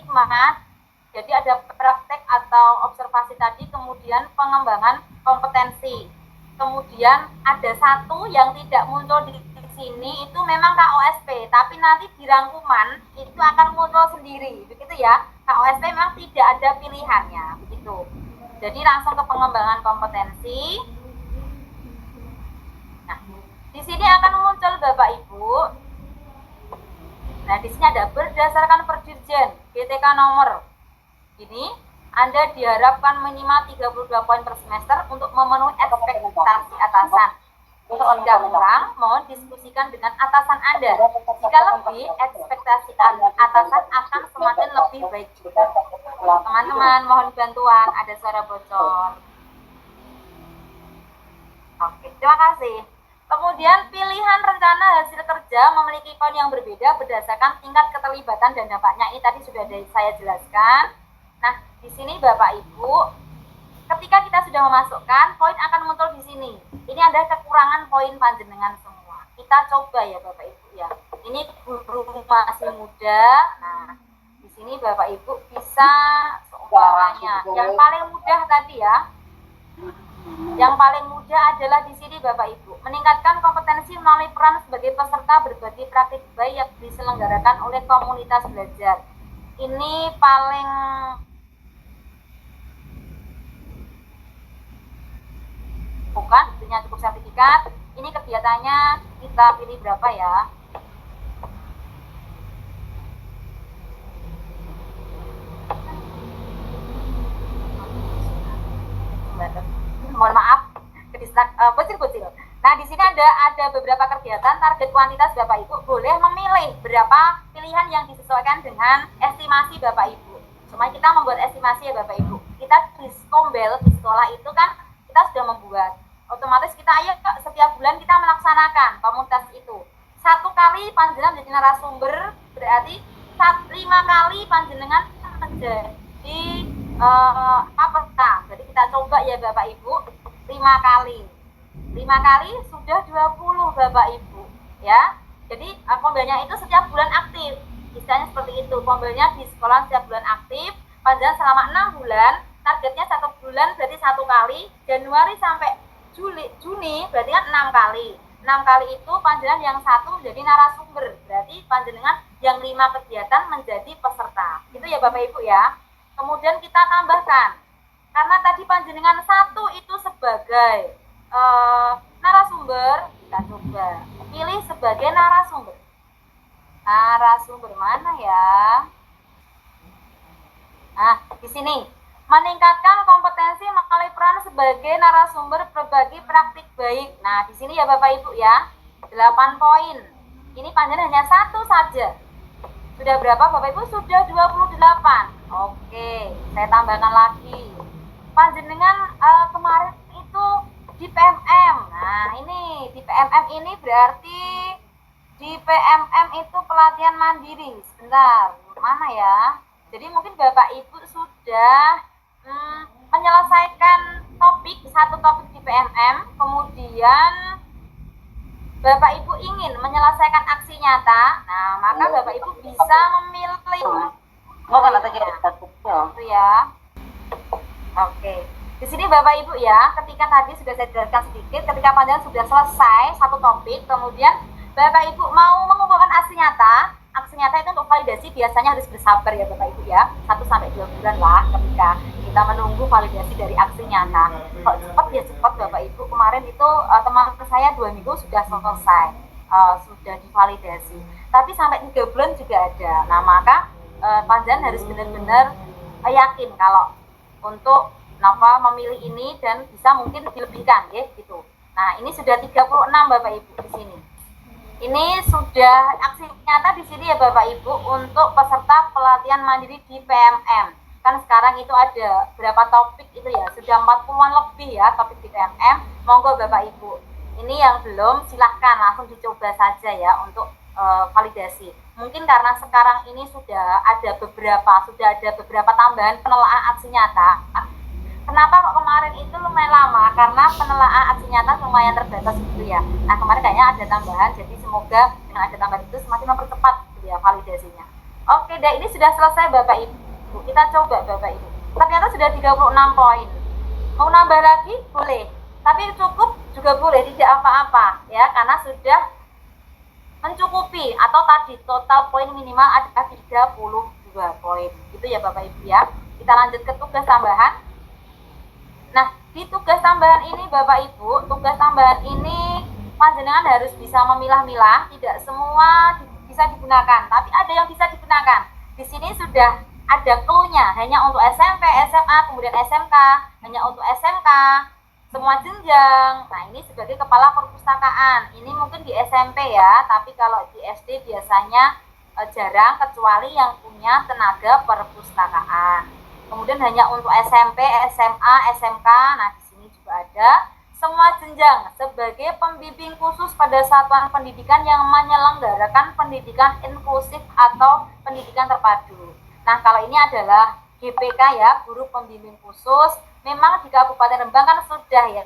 Jadi ada praktek atau observasi tadi, kemudian pengembangan kompetensi. Kemudian ada satu yang tidak muncul di sini, itu memang KOSP, tapi nanti di rangkuman itu akan muncul sendiri, begitu ya. KOSP memang tidak ada pilihannya, begitu. Jadi langsung ke pengembangan kompetensi. Nah, di sini akan muncul Bapak Ibu. Nah, di sini ada berdasarkan Perdirjen BTK nomor ini, Anda diharapkan minimal 32 poin per semester untuk memenuhi ekspektasi atasan. Jika kurang, mohon diskusikan dengan atasan Anda. Jika lebih, ekspektasi atasan akan semakin lebih baik juga. Teman-teman, mohon bantuan, ada suara bocor. Oke, terima kasih. Kemudian pilihan rencana hasil kerja memiliki poin yang berbeda berdasarkan tingkat keterlibatan dan dampaknya. Ini tadi sudah saya jelaskan. Nah, di sini Bapak Ibu, ketika kita sudah memasukkan, poin akan muncul di sini. Ini ada kekurangan poin panjenengan semua. Kita coba ya Bapak Ibu ya. Ini guru masih muda. Nah, di sini Bapak Ibu bisa seumpamanya. Yang paling mudah tadi ya. Yang paling mudah adalah di sini Bapak Ibu, meningkatkan kompetensi melalui peran sebagai peserta berbagi praktik baik yang diselenggarakan oleh komunitas belajar. Ini paling bukan, artinya cukup sertifikat. Ini kegiatannya kita pilih berapa ya? Mohon maaf, bocil-bocil. Nah, di sini ada beberapa kegiatan, target kuantitas Bapak Ibu boleh memilih berapa pilihan yang disesuaikan dengan estimasi Bapak Ibu. Cuma kita membuat estimasi ya Bapak Ibu. Kita di Skombel di sekolah itu kan kita sudah membuat. Otomatis kita setiap bulan kita melaksanakan komunitas itu. 1 kali panjenengan menjadi narasumber, berarti 5 kali panjenengan menjadi peserta. Jadi kita coba ya Bapak Ibu 5 kali. 5 kali sudah 20 Bapak Ibu ya. Jadi kombelnya itu setiap bulan aktif. Istilahnya seperti itu. Kombelnya di sekolah setiap bulan aktif. Panjenengan selama 6 bulan, targetnya 1 bulan berarti 1 kali. Januari sampai Juni berarti kan 6 kali. 6 kali itu panjenengan yang 1 menjadi narasumber. Berarti panjenengan yang 5 kegiatan menjadi peserta. Itu ya Bapak Ibu ya. Kemudian kita tambahkan, karena tadi panjenengan 1 itu sebagai narasumber, kita coba pilih sebagai narasumber. Narasumber mana ya? Nah, di sini meningkatkan kompetensi melalui peran sebagai narasumber berbagi praktik baik. Nah, di sini ya Bapak Ibu ya, 8 poin. Ini panjenengan hanya 1 saja. Sudah berapa Bapak Ibu? Sudah 28. Oke, saya tambahkan lagi. Panjenengan kemarin itu di PMM. Nah, ini di PMM ini berarti Di PMM itu pelatihan mandiri. Sebentar, mana ya? Jadi mungkin Bapak Ibu sudah menyelesaikan satu topik di PMM, kemudian Bapak Ibu ingin menyelesaikan aksi nyata, nah maka Bapak Ibu bisa memilih Bukan atau jadi satu. itu ya. Oke. Di sini Bapak Ibu ya, ketika tadi sudah saya jelaskan sedikit, ketika panjenengan sudah selesai satu topik, kemudian Bapak Ibu mau mengumpulkan aksi nyata itu untuk validasi biasanya harus bersabar ya Bapak Ibu ya, 1-2 bulan lah ketika kita menunggu validasi dari aksi nyata. Kok cepat ya cepat Bapak Ibu, kemarin itu teman saya 2 minggu sudah selesai, sudah divalidasi. Tapi sampai 3 bulan juga ada. Nah maka panjenengan harus benar-benar yakin kalau untuk memilih ini dan bisa mungkin dilebihkan ya gitu. Nah, ini sudah 36 Bapak Ibu di sini. Ini sudah aksi nyata di sini ya Bapak Ibu untuk peserta pelatihan mandiri di PMM. Kan sekarang itu ada berapa topik itu ya? Sudah 40-an lebih ya topik di PMM. Monggo Bapak Ibu. Ini yang belum silahkan langsung dicoba saja ya untuk validasi. Mungkin karena sekarang ini sudah ada beberapa tambahan penelaahan aksi nyata. Kenapa kok kemarin itu lumayan lama? Karena penelaahan aksi nyata lumayan terbatas gitu ya. Nah kemarin kayaknya ada tambahan, jadi semoga dengan ada tambahan itu semakin mempercepat gitu ya validasinya. Oke deh, ini sudah selesai Bapak Ibu. Kita coba Bapak Ibu. Ternyata sudah 36 poin. Mau nambah lagi? Boleh. Tapi cukup juga boleh, tidak apa-apa ya, karena sudah mencukupi atau tadi total poin minimal ada 32 poin. Itu ya Bapak Ibu ya. Kita lanjut ke tugas tambahan. Nah, di tugas tambahan ini Bapak Ibu, tugas tambahan ini panjenengan harus bisa memilah-milah, tidak semua bisa digunakan, tapi ada yang bisa digunakan. Di sini sudah ada clue-nya, hanya untuk SMP, SMA, kemudian SMK, hanya untuk SMK, semua jenjang. Nah, ini sebagai kepala perpustakaan. Ini mungkin di SMP ya, tapi kalau di SD biasanya jarang, kecuali yang punya tenaga perpustakaan. Kemudian hanya untuk SMP, SMA, SMK. Nah, di sini juga ada semua jenjang sebagai pembimbing khusus pada satuan pendidikan yang menyelenggarakan pendidikan inklusif atau pendidikan terpadu. Nah, kalau ini adalah GPK ya, guru pembimbing khusus. Memang di Kabupaten Rembang kan sudah ya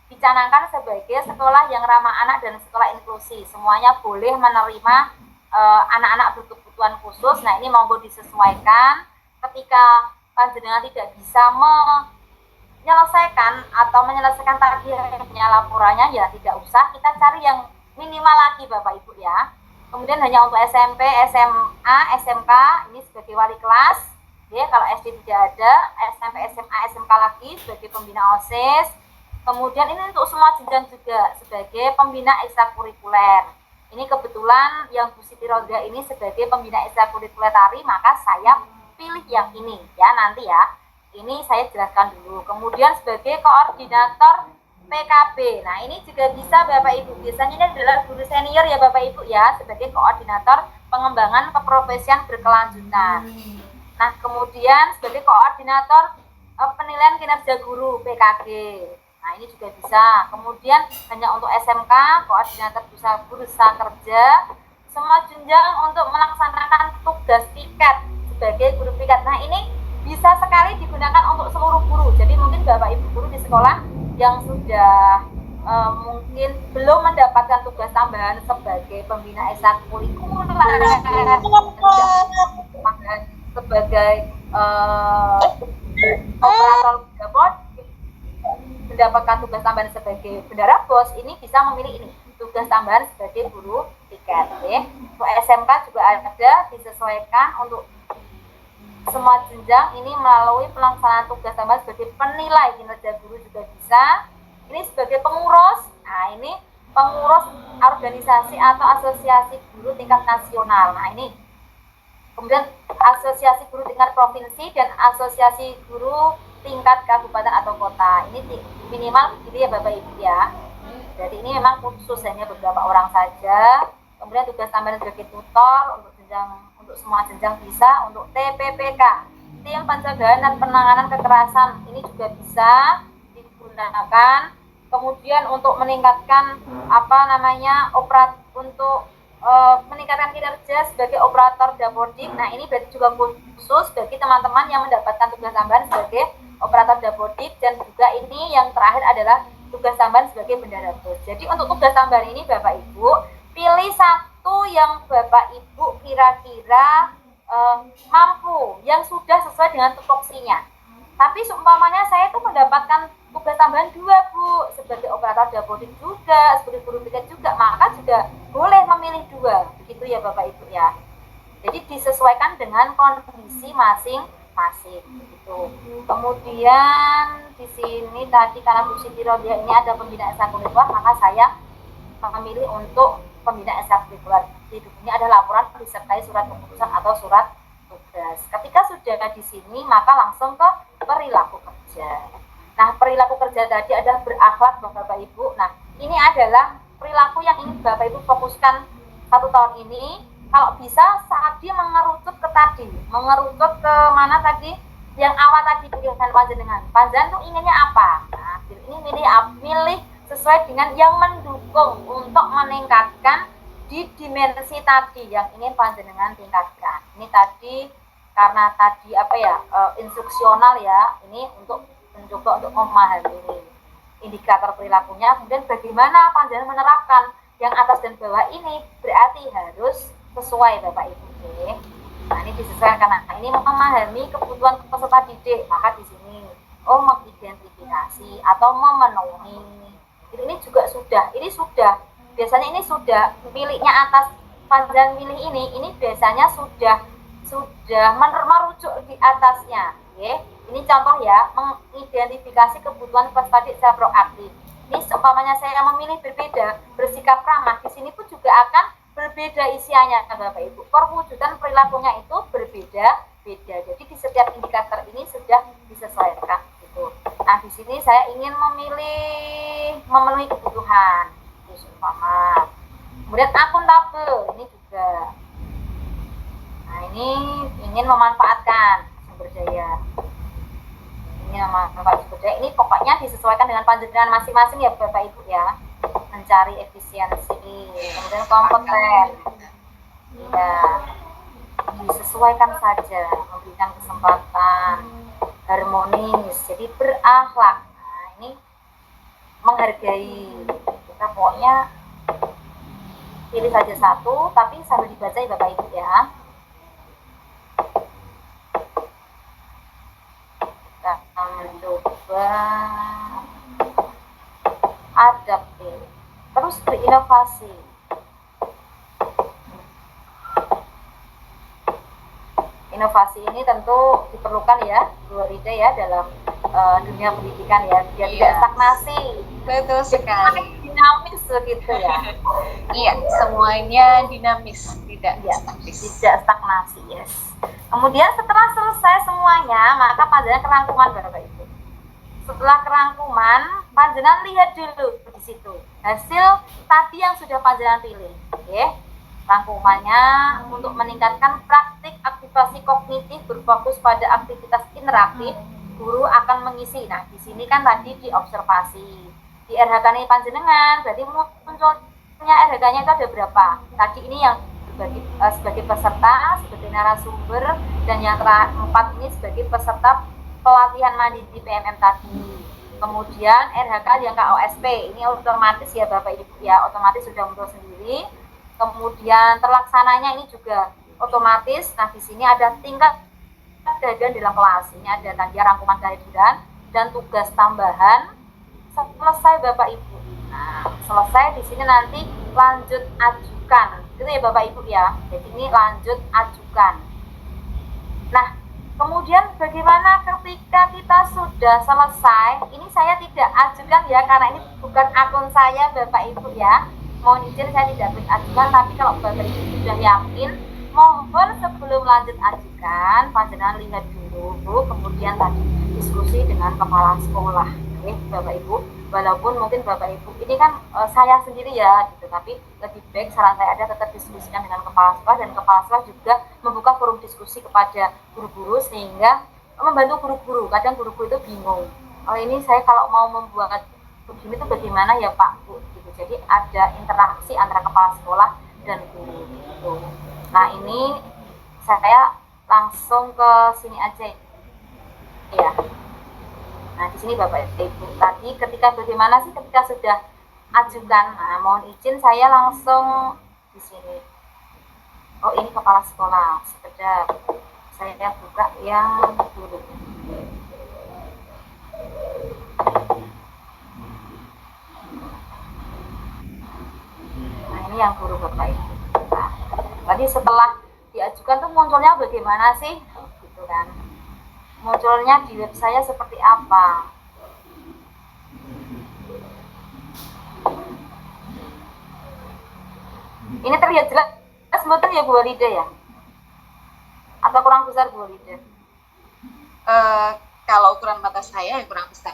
dicanangkan sebagai sekolah yang ramah anak dan sekolah inklusi. Semuanya boleh menerima anak-anak berkebutuhan khusus. Nah, ini monggo disesuaikan ketika panjenengan tidak bisa menyelesaikan tagihannya laporannya ya tidak usah, kita cari yang minimal lagi Bapak Ibu ya. Kemudian hanya untuk SMP, SMA, SMK ini sebagai wali kelas ya, kalau SD tidak ada, SMP, SMA, SMK lagi sebagai pembina OSIS. Kemudian ini untuk semua jenjang juga sebagai pembina ekstrakurikuler. Ini kebetulan yang Bu Siti Roda ini sebagai pembina ekstrakurikuler tari, maka saya pilih yang ini ya nanti ya. Ini saya jelaskan dulu. Kemudian sebagai koordinator PKB. Nah, ini juga bisa Bapak Ibu. Biasanya ini adalah guru senior ya Bapak Ibu ya, sebagai koordinator pengembangan keprofesian berkelanjutan. Nah, kemudian sebagai koordinator penilaian kinerja guru PKG. Nah, ini juga bisa. Kemudian hanya untuk SMK, koordinator bursa kerja, semua jenjang untuk melaksanakan tugas piket sebagai guru piket. Nah, ini bisa sekali digunakan untuk seluruh guru. Jadi mungkin Bapak Ibu guru di sekolah yang sudah mungkin belum mendapatkan tugas tambahan sebagai pembina ekstrakurikuler, sebagai operator dapur, mendapatkan tugas tambahan sebagai bendara bos, ini bisa memilih ini tugas tambahan sebagai guru piket. Untuk SMK juga ada, disesuaikan untuk semua jenjang ini melalui pelaksanaan tugas tambahan sebagai penilai kinerja guru juga bisa. Ini sebagai pengurus. Nah, ini pengurus organisasi atau asosiasi guru tingkat nasional. Nah, ini kemudian asosiasi guru tingkat provinsi dan asosiasi guru tingkat kabupaten atau kota. Ini minimal gitu ya Bapak Ibu ya. Jadi ini memang khusus hanya beberapa orang saja. Kemudian tugas tambahan sebagai tutor untuk jenjang, untuk semua jenjang bisa. Untuk TPPK, tim pencegahan dan penanganan kekerasan, ini juga bisa digunakan. Kemudian untuk meningkatkan untuk meningkatkan kinerja sebagai operator dapodik. Nah, ini berarti juga khusus bagi teman-teman yang mendapatkan tugas tambahan sebagai operator dapodik, dan juga ini yang terakhir adalah tugas tambahan sebagai bendahara bus. Jadi untuk tugas tambahan ini Bapak Ibu pilih satu yang Bapak Ibu kira-kira mampu, yang sudah sesuai dengan tupoksinya. Tapi seumpamanya saya itu mendapatkan tugas tambahan 2 Bu, sebagai operator dapodik juga, sebagai guru piket juga, maka juga boleh memilih 2, begitu ya Bapak Ibu ya. Jadi disesuaikan dengan kondisi masing-masing gitu. Kemudian di sini tadi karena Bu Siti Rodia ini ada pembinaan ekstrakurikuler, maka saya memilih untuk pembinaan ekstrakurikuler. Di ini ada laporan disertai surat keputusan atau surat tugas. Ketika sudah di sini, maka langsung ke perilaku kerja. Nah, perilaku kerja tadi ada berakhlak Bapak Ibu. Nah, ini adalah perilaku yang ingin Bapak Ibu fokuskan 1 tahun ini. Kalau bisa saat dia mengerucut ke tadi, mengerucut ke mana tadi? Yang awal tadi pilihan panjenengan. Panjenengan tuh inginnya apa? Nah, ini milih sesuai dengan yang mendukung untuk meningkatkan di dimensi tadi yang ingin panjenengan tingkatkan. Ini tadi karena tadi instruksional ya, ini untuk mencoba untuk memahami indikator perilakunya. Kemudian bagaimana panjenengan menerapkan yang atas dan bawah ini, berarti harus sesuai Bapak Ibu. Nah, ini disesuaikan karena ini memahami kebutuhan peserta didik, maka di sini mengidentifikasi atau memenuhi. Ini juga sudah, biasanya ini sudah miliknya atas panjenengan pilih ini biasanya sudah merujuk di atasnya. Oke. Ini contoh ya, mengidentifikasi kebutuhan peserta didik secara proaktif. Ini seumpamanya saya memilih berbeda, bersikap ramah, di sini pun juga akan berbeda isiannya Bapak Ibu. Perwujudan perilakunya itu berbeda-beda. Jadi di setiap indikator ini sudah disesuaikan gitu. Nah, di sini saya ingin memenuhi kebutuhan. Seumpama. Kemudian akuntabel, ini juga. Nah, ini ingin memanfaatkan sumber daya. Ini pokoknya disesuaikan dengan panjenengan masing-masing ya Bapak Ibu ya. Mencari efisiensi, kemudian kompeten. Ya, disesuaikan saja, memberikan kesempatan, harmonis, jadi berakhlak. Nah, ini menghargai. Kita pokoknya pilih saja satu, tapi sambil dibaca ya Bapak Ibu ya. Kita mencoba adaptif, terus berinovasi. Inovasi ini tentu diperlukan ya Bu Rida ya dalam dunia pendidikan ya, biar tidak stagnasi. Betul sekali. Dinamis begitu ya. Iya, semuanya dinamis, tidak stagnasi, yes. Kemudian setelah selesai semuanya, maka panjenengan kerangkuman Bapak Ibu. Setelah kerangkuman, panjenengan lihat dulu di situ hasil tadi yang sudah panjenengan pilih. Oke. Rangkumannya untuk meningkatkan praktik aktivasi kognitif berfokus pada aktivitas interaktif, guru akan mengisi. Nah, di sini kan tadi diobservasi. Di RHK ini panjenengan, berarti munculnya RHK-nya itu ada berapa? Tadi ini yang sebagai peserta, sebagai narasumber, dan yang keempat ini sebagai peserta pelatihan mandiri PMM tadi. Kemudian RHK yang KOSP, ini otomatis ya Bapak Ibu ya, otomatis sudah muncul sendiri. Kemudian terlaksananya ini juga otomatis. Nah, di sini ada tingkat kehadiran dalam kelas. Ini ada tadi rangkuman kehadiran dan tugas tambahan. Selesai Bapak Ibu. Nah, selesai di sini nanti lanjut ajukan. Gitu ya Bapak Ibu ya. Jadi ini lanjut ajukan. Nah, kemudian bagaimana ketika kita sudah selesai? Ini saya tidak ajukan ya, karena ini bukan akun saya Bapak Ibu ya. Mohon izin saya tidak ajukan, tapi kalau Bapak Ibu sudah yakin, mohon sebelum lanjut ajukan, panjenengan lihat dulu, kemudian tadi diskusi dengan kepala sekolah. Oke, Bapak Ibu, walaupun mungkin Bapak Ibu ini kan saya sendiri ya, gitu, tapi lebih baik saran saya ada tetap diskusikan dengan kepala sekolah, dan kepala sekolah juga membuka forum diskusi kepada guru-guru sehingga membantu guru-guru. Kadang guru-guru itu bingung, ini saya kalau mau membuat begini itu bagaimana ya Pak Bu, gitu. Jadi ada interaksi antara kepala sekolah dan guru gitu. Nah ini saya langsung ke sini aja ya. Nah di sini Bapak Ibu tadi ketika bagaimana sih ketika sudah ajukan, nah mohon izin saya langsung di sini. Oh ini kepala sekolah, sekedar saya buka yang guru. Nah ini yang guru Bapak Ibu. Nah, tadi setelah diajukan tuh munculnya bagaimana sih, gitu kan? Munculnya di web saya seperti apa? Ini terlihat jelas betul ya Bu Walida ya? Atau kurang besar Bu Walida? Kalau ukuran mata saya ya kurang besar.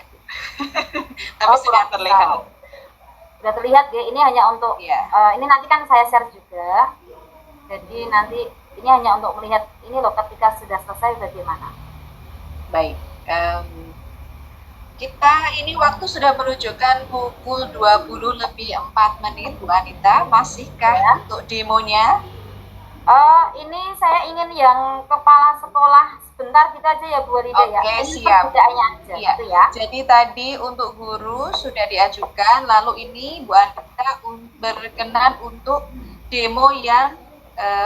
Tapi sudah terlihat. Sudah terlihat ya, ini hanya untuk ini nanti kan saya share juga. Jadi nanti ini hanya untuk melihat ini loh ketika sudah selesai bagaimana. Baik. Kita ini waktu sudah menunjukkan pukul 20:04 Bu Anita. Masihkah untuk demonya? Ini saya ingin yang kepala sekolah sebentar kita aja ya Bu Walida ya. Oke, ini siap. Aja, iya. gitu ya. Jadi tadi untuk guru sudah diajukan, lalu ini Bu Anita berkenan untuk demo yang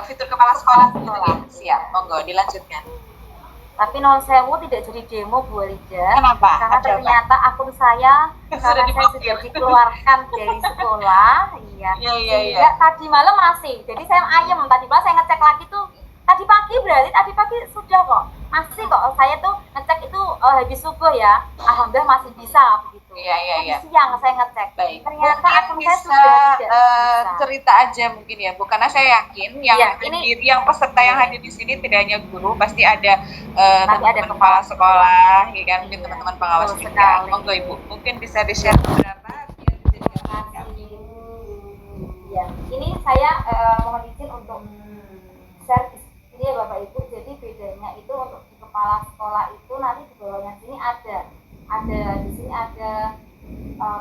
fitur kepala sekolah. Siap, monggo dilanjutkan. Tapi non sewu tidak jadi demo Bu Walida. Kenapa? Karena ternyata akun saya karena saya sudah dikeluarkan dari sekolah, sehingga tadi malam masih. Jadi saya ayem, tadi malam saya ngecek lagi tuh. Tadi pagi berarti tadi pagi sudah kok. Masih kok saya tuh ngecek itu habis subuh ya. Alhamdulillah masih bisa begitu. Siang saya ngecek. Baik. Ternyata akun bisa, saya sudah tidak bisa. Cerita aja mungkin ya Bu, karena saya yakin yang hadir, yang peserta yang hadir di sini tidak hanya guru, pasti ada teman-teman kepala sekolah, ya kan, mungkin teman-teman pengawas juga. Monggo Ibu, mungkin bisa di-share beberapa biar bisa ya, ini saya mohon izin untuk share ini ya Bapak Ibu. Jadi bedanya itu untuk di kepala sekolah itu nanti di bawahnya sini ada di sini ada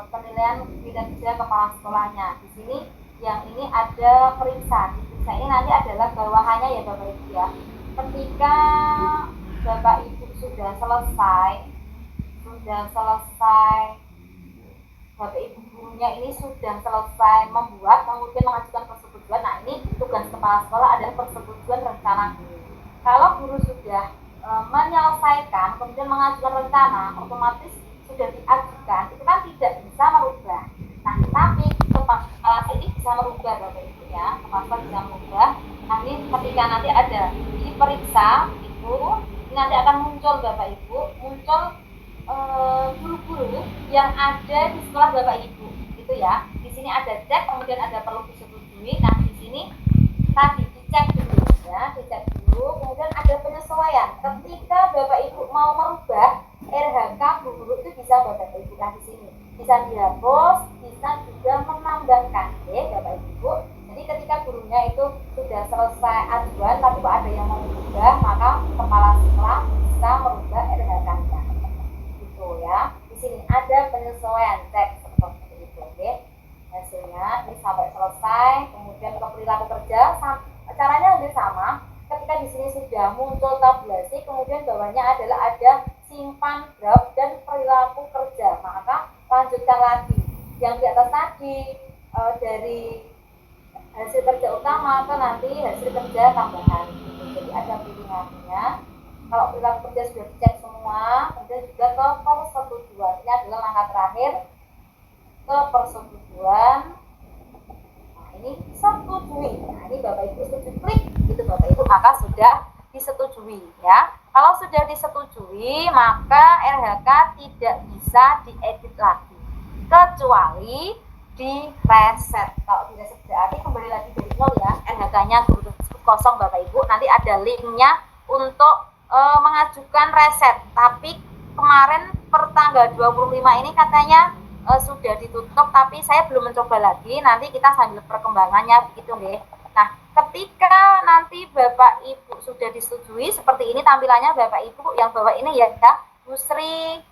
penilaian kinerja kepala sekolahnya. Di sini yang ini ada periksa. Periksa ini nanti adalah bawahannya ya Bapak Ibu ya. Ketika Bapak Ibu sudah selesai Bapak Ibu gurunya ini sudah selesai membuat, kemudian mengajukan persetujuan. Nah ini tugas kepala sekolah adalah persetujuan rencana guru. Kalau guru sudah menyelesaikan, kemudian mengajukan rencana, otomatis sudah diajukan, itu kan tidak bisa merubah. Nah tapi kepala ini bisa merubah Bapak Ibu ya, kepala bisa merubah. Nah ini ketika nanti ada diperiksa itu, nanti akan muncul Bapak Ibu, muncul guru-guru yang ada di sekolah Bapak Ibu, gitu ya. Di sini ada cek, kemudian ada perlu disetujui. Nah di sini tadi dicek dulu, ya, dicek dulu. Kemudian ada penyesuaian. Ketika Bapak Ibu mau merubah RHK guru itu bisa Bapak Ibu di sini, bisa dihapus, bisa juga menambahkan, ya Bapak Ibu. Jadi ketika gurunya itu sudah selesai ajuan, tapi kok ada yang mau merubah, maka kepala sekolah bisa merubah RHK-nya. Ya, di sini ada penyesuaian teks seperti itu, oke. Hasilnya ini sampai selesai, kemudian ke perilaku kerja, caranya hampir sama. Ketika di sini sudah muncul tabulasi, kemudian bawahnya adalah ada simpan draft dan perilaku kerja, maka lanjutkan lagi. Yang di atas tadi dari hasil kerja utama ke nanti hasil kerja tambahan. Jadi ada pilihannya. Kalau perilaku kerja sudah dicek semua, kemudian juga ke persetujuan. Ini adalah langkah terakhir ke persetujuan. Nah ini setujui. Nah ini Bapak Ibu setuju, klik gitu Bapak Ibu, maka sudah disetujui ya. Kalau sudah disetujui, maka RHK tidak bisa diedit lagi, kecuali di reset. Kalau di reset berarti kembali lagi dari nol ya, RHK-nya kosong Bapak Ibu. Nanti ada linknya untuk mengajukan reset, tapi kemarin per tanggal 25 ini katanya sudah ditutup, tapi saya belum mencoba lagi, nanti kita sambil perkembangannya begitu deh. Nah ketika nanti Bapak Ibu sudah disetujui seperti ini tampilannya Bapak Ibu, yang bawah ini ya Busri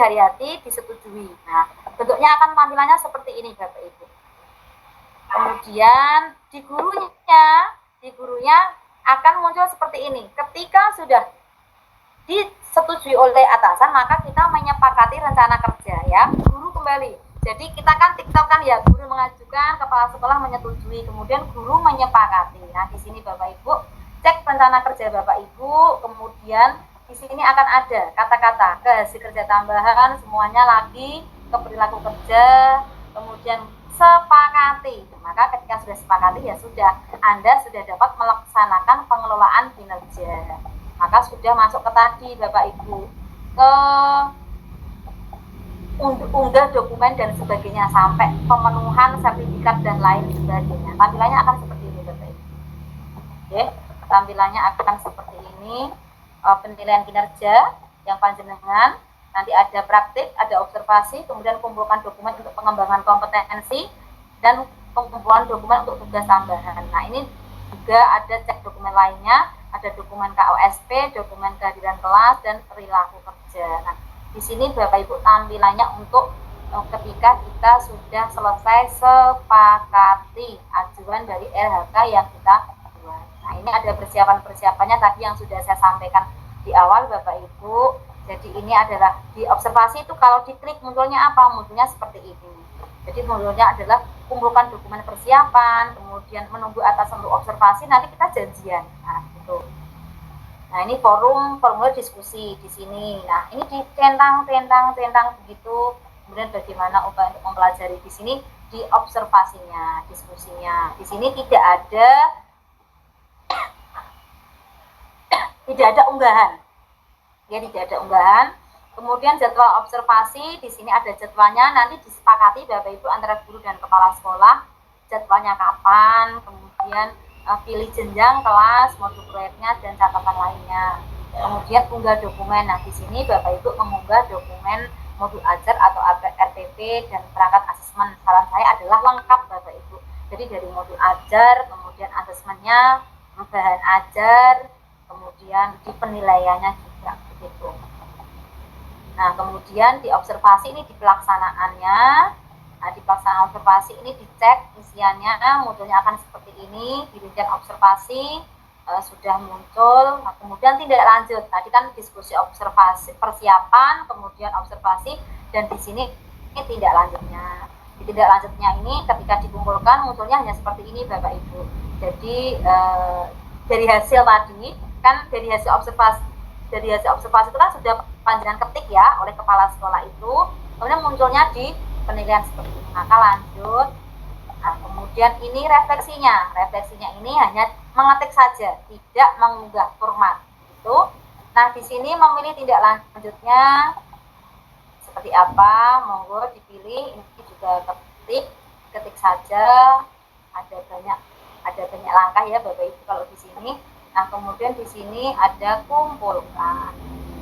Haryati disetujui. Nah bentuknya akan tampilannya seperti ini Bapak Ibu. Kemudian di gurunya akan muncul seperti ini. Ketika sudah disetujui oleh atasan, maka kita menyepakati rencana kerja ya. Guru kembali. Jadi kita kan tiktokan ya, guru mengajukan, kepala sekolah menyetujui, kemudian guru menyepakati. Nah, di sini Bapak Ibu cek rencana kerja Bapak Ibu, kemudian di sini akan ada kata-kata ke hasil kerja tambahan, semuanya lagi ke perilaku kerja, kemudian sepakati. Maka ketika sudah sepakati ya sudah, Anda sudah dapat melaksanakan pengelolaan kinerja. Maka sudah masuk ke tadi Bapak Ibu, ke unggah dokumen dan sebagainya sampai pemenuhan sertifikat dan lain sebagainya. Tampilannya akan seperti ini Bapak Ibu. Oke, tampilannya akan seperti ini. Penilaian kinerja yang panjenengan, nanti ada praktik, ada observasi, kemudian kumpulkan dokumen untuk pengembangan kompetensi dan pengumpulan dokumen untuk tugas tambahan. Nah, ini juga ada cek dokumen lainnya, ada dokumen KOSP, dokumen kehadiran kelas, dan perilaku kerja. Nah, di sini Bapak Ibu tampilannya untuk ketika kita sudah selesai sepakati ajuan dari LHK yang kita buat. Nah, ini ada persiapan-persiapannya tadi yang sudah saya sampaikan di awal Bapak Ibu. Jadi ini adalah di observasi itu kalau diklik munculnya apa? Munculnya seperti ini. Jadi munculnya adalah kumpulkan dokumen persiapan, kemudian menunggu atasan untuk observasi, nanti kita janjian. Nah, gitu. Nah, ini formulir diskusi di sini. Nah, ini ditentang begitu. Kemudian bagaimana upaya untuk mempelajari di sini di observasinya, diskusinya. Di sini tidak ada unggahan. Ya, tidak ada unggahan. Kemudian jadwal observasi, di sini ada jadwalnya, nanti disepakati Bapak Ibu antara guru dan kepala sekolah, jadwalnya kapan, kemudian pilih jenjang kelas, modul proyeknya, dan catatan lainnya. Kemudian unggah dokumen. Nah, di sini Bapak Ibu mengunggah dokumen modul ajar atau RPP dan perangkat asesmen. Saran saya adalah lengkap Bapak Ibu. Jadi dari modul ajar, kemudian asesmennya, bahan ajar, kemudian di penilaiannya juga begitu. Nah, kemudian di observasi ini di pelaksanaannya. Nah, di pelaksanaan observasi ini dicek isiannya, modulnya akan seperti ini. Di rincian observasi sudah muncul. Nah, kemudian tindak lanjut. Tadi kan diskusi observasi, persiapan, kemudian observasi, dan di sini ini tindak lanjutnya. Di tindak lanjutnya ini ketika dikumpulkan munculnya hanya seperti ini Bapak Ibu. Jadi dari hasil tadi kan dari hasil observasi itu kan sudah panjenengan ketik ya oleh kepala sekolah itu, kemudian munculnya di penilaian seperti ini. Maka lanjut. Nah, kemudian ini refleksinya ini hanya mengetik saja, tidak mengunggah format itu. Nah, di sini memilih tindak lanjutnya seperti apa, monggo dipilih. Ini juga ketik saja, ada banyak langkah ya Bapak Ibu kalau di sini. Nah, kemudian di sini ada kumpulkan.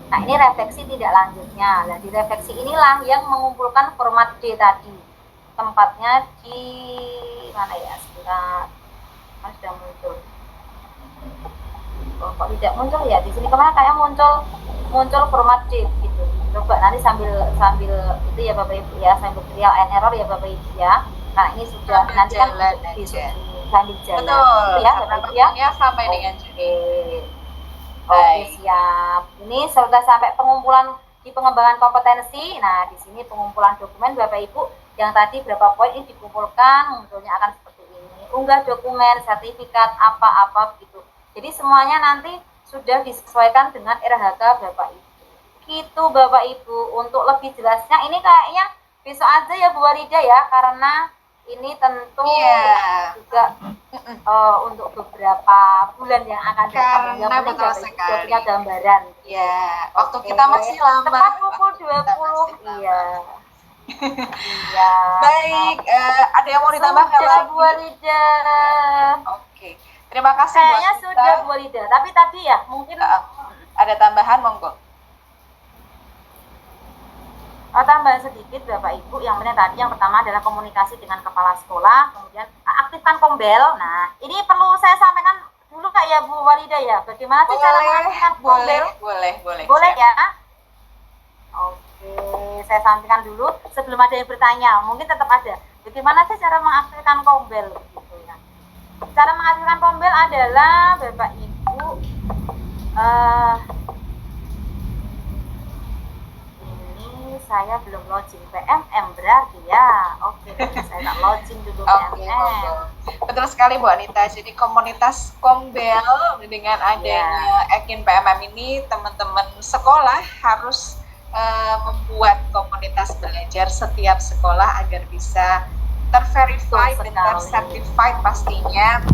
Nah, ini refleksi tidak lanjutnya. Nah, di refleksi inilah yang mengumpulkan format D tadi. Tempatnya di mana ya? Sebentar. Kan sudah muncul. Oh, kok tidak muncul ya? Di sini kemana kayak muncul format D gitu. Coba nanti sambil itu ya Bapak Ibu ya, sambil trial and error ya Bapak Ibu ya. Nah, ini sudah nanti kan sambil jalan. Betul. Ya, Bapak Ibu ya. Sampai dengan Juni. Oke, siap. Ini sudah sampai pengumpulan di pengembangan kompetensi. Nah, di sini pengumpulan dokumen Bapak Ibu yang tadi berapa poin ini dikumpulkan, munculnya akan seperti ini. Unggah dokumen, sertifikat, apa-apa gitu. Jadi semuanya nanti sudah disesuaikan dengan RHK Bapak Ibu. Gitu Bapak Ibu. Untuk lebih jelasnya ini kayaknya besok aja ya Bu Walida ya, karena ini tentu juga untuk beberapa bulan yang akan datang. Yang penting sudah punya gambaran. Ya, waktu kita masih lama. Tepat pukul 20. Iya. Iya. Baik, ada yang mau ditambahkan lagi? Bu Walida. Oke. Terima kasih. Kayaknya sudah Bu Walida, tapi tadi ya mungkin ada tambahan monggo. Tambahan sedikit Bapak Ibu, yang penting tadi yang pertama adalah komunikasi dengan kepala sekolah, kemudian aktifkan kombel. Nah, ini perlu saya sampaikan dulu Kak ya Bu Walida ya, bagaimana sih cara mengaktifkan kombel? Boleh ya. Oke, saya sampaikan dulu sebelum ada yang bertanya, mungkin tetap ada. Bagaimana sih cara mengaktifkan Kombel gitu ya? Cara mengaktifkan Kombel adalah Bapak Ibu ini saya belum login PMM berarti ya. Oke, saya tak login dulu Oke, PMM. monggo. Betul sekali Bu Anita. Jadi komunitas Kombel dengan adanya Ekin PMM ini, teman-teman sekolah harus membuat komunitas belajar setiap sekolah agar bisa terverified dan Betul sekali. tersertified pastinya